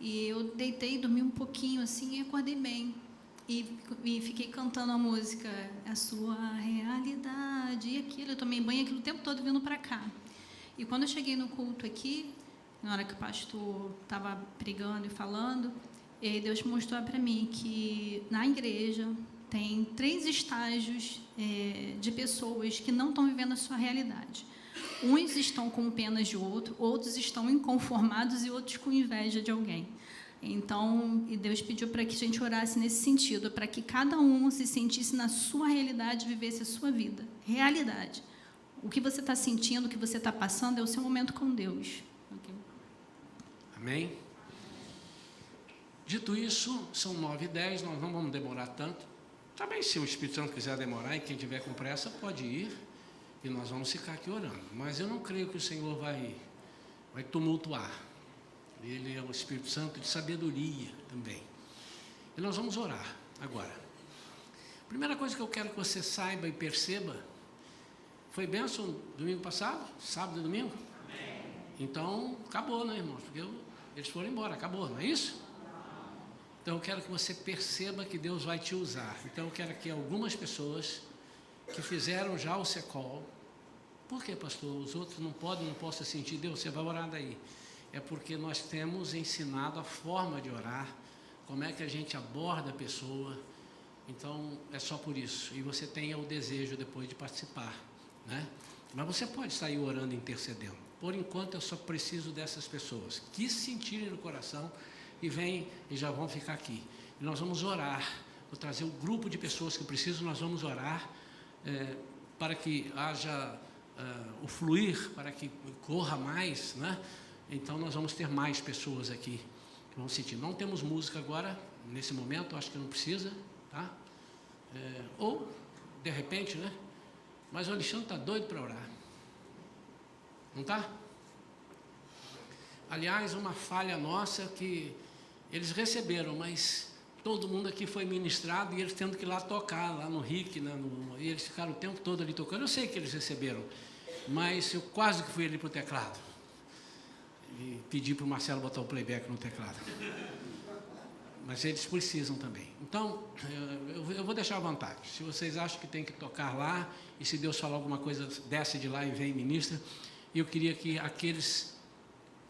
E eu deitei, dormi um pouquinho assim e acordei bem. E fiquei cantando a música, a sua realidade, e aquilo, eu tomei banho aquilo o tempo todo vindo para cá. E quando eu cheguei no culto aqui, na hora que o pastor estava pregando e falando, e Deus mostrou para mim que na igreja tem 3 estágios de pessoas que não estão vivendo a sua realidade. Uns estão com penas de outro, outros estão inconformados e outros com inveja de alguém. Então, e Deus pediu para que a gente orasse nesse sentido, para que cada um se sentisse na sua realidade, vivesse a sua vida. Realidade. O que você está sentindo, o que você está passando, é o seu momento com Deus. Okay? Amém? Dito isso, são 9h10, nós não vamos demorar tanto. Também, se o Espírito Santo quiser demorar, e quem tiver com pressa pode ir, e nós vamos ficar aqui orando. Mas eu não creio que o Senhor vai tumultuar. Ele é o Espírito Santo de sabedoria também. E nós vamos orar agora. A primeira coisa que eu quero que você saiba e perceba, foi bênção domingo passado? Sábado e domingo? Amém. Então, acabou, né, irmãos? Porque Eles foram embora, acabou, não é isso? Então eu quero que você perceba que Deus vai te usar. Então eu quero que algumas pessoas que fizeram já o secol. Por que, pastor? Os outros não podem, não possam sentir Deus, você vai orar daí. É porque nós temos ensinado a forma de orar, como é que a gente aborda a pessoa. Então é só por isso. E você tenha o desejo depois de participar, né? Mas você pode sair orando e intercedendo. Por enquanto eu só preciso dessas pessoas que sentirem no coração e vêm e já vão ficar aqui. E nós vamos orar, vou trazer um grupo de pessoas que precisam, nós vamos orar para que haja o fluir, para que corra mais, né? Então nós vamos ter mais pessoas aqui que vão sentir. Não temos música agora, nesse momento, acho que não precisa, tá? Ou, de repente, né? Mas o Alexandre está doido para orar. Não está? Aliás, uma falha nossa que eles receberam, mas todo mundo aqui foi ministrado e eles tendo que ir lá tocar, lá no RIC, né, e eles ficaram o tempo todo ali tocando. Eu sei que eles receberam, mas eu quase que fui ali para o teclado e pedi para o Marcelo botar o playback no teclado. Mas eles precisam também. Então, eu vou deixar à vontade. Se vocês acham que tem que tocar lá, e se Deus falar alguma coisa, desce de lá e vem e ministra. E eu queria que aqueles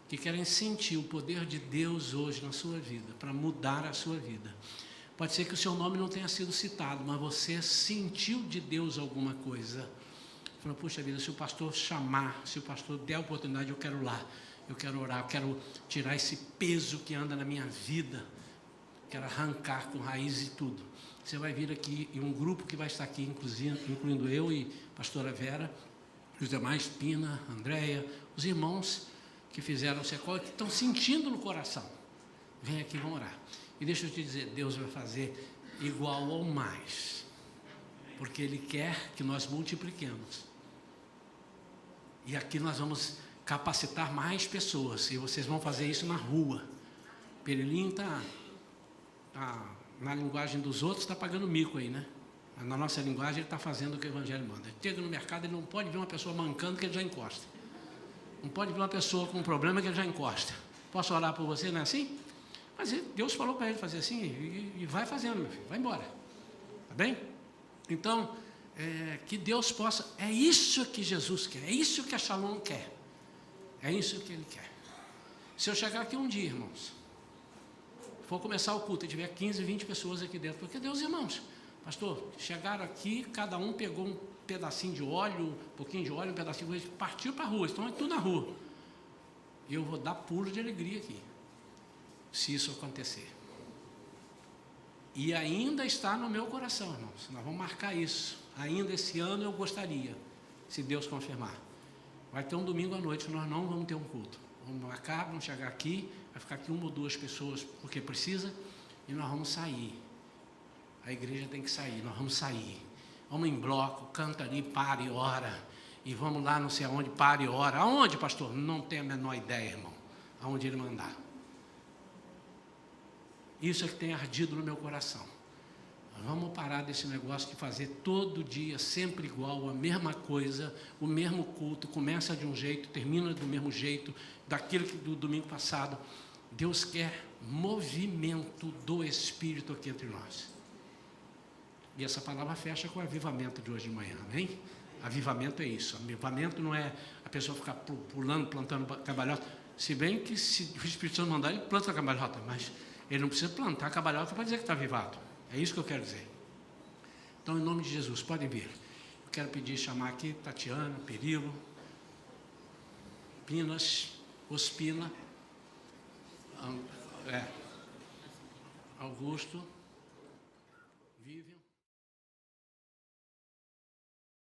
que querem sentir o poder de Deus hoje na sua vida, para mudar a sua vida. Pode ser que o seu nome não tenha sido citado, mas você sentiu de Deus alguma coisa. Falou, puxa vida, se o pastor chamar, se o pastor der a oportunidade, eu quero lá, eu quero orar, eu quero tirar esse peso que anda na minha vida, quero arrancar com raiz e tudo. Você vai vir aqui, e um grupo que vai estar aqui, incluindo eu e a pastora Vera, os demais, Pina, Andréia, os irmãos que fizeram o secol, que estão sentindo no coração. Vem aqui, vamos orar. E deixa eu te dizer, Deus vai fazer igual ou mais, porque Ele quer que nós multipliquemos. E aqui nós vamos capacitar mais pessoas, e vocês vão fazer isso na rua. Perelinho está, na linguagem dos outros, está pagando mico aí, né? Na nossa linguagem, ele está fazendo o que o Evangelho manda. Ele chega no mercado, ele não pode ver uma pessoa mancando, que ele já encosta. Não pode ver uma pessoa com um problema, que ele já encosta. Posso orar por você, não é assim? Mas Deus falou para ele fazer assim, e vai fazendo, meu filho, vai embora. Tá bem? Então, que Deus possa... É isso que Jesus quer, é isso que a Shalom quer. É isso que Ele quer. Se eu chegar aqui um dia, irmãos, for começar o culto e tiver 15, 20 pessoas aqui dentro, porque Deus, irmãos... Pastor, chegaram aqui, cada um pegou um pedacinho de óleo, um pouquinho de óleo, um pedacinho de óleo, partiu para a rua, estão tudo na rua. E eu vou dar pulo de alegria aqui, se isso acontecer. E ainda está no meu coração, irmãos, nós vamos marcar isso. Ainda esse ano eu gostaria, se Deus confirmar. Vai ter um domingo à noite, nós não vamos ter um culto. Vamos marcar, vamos chegar aqui, vai ficar aqui 1 ou 2 pessoas, porque precisa, e nós vamos sair. A igreja tem que sair, nós vamos sair. Vamos em bloco, canta ali, para e ora. E vamos lá, não sei aonde, para e ora. Aonde, pastor? Não tenho a menor ideia, irmão. Aonde ele mandar. Isso é que tem ardido no meu coração. Vamos parar desse negócio de fazer todo dia, sempre igual, a mesma coisa, o mesmo culto. Começa de um jeito, termina do mesmo jeito, daquilo que do domingo passado. Deus quer movimento do Espírito aqui entre nós. E essa palavra fecha com o avivamento de hoje de manhã, amém? Avivamento é isso. Avivamento não é a pessoa ficar pulando, plantando cabalhota. Se bem que se o Espírito Santo mandar, ele planta a cabalhota, mas ele não precisa plantar a cabalhota para dizer que está avivado. É isso que eu quero dizer. Então, em nome de Jesus, podem vir. Eu quero pedir, chamar aqui Tatiana, Perilo, Pinas, Ospina, Augusto, Vivian.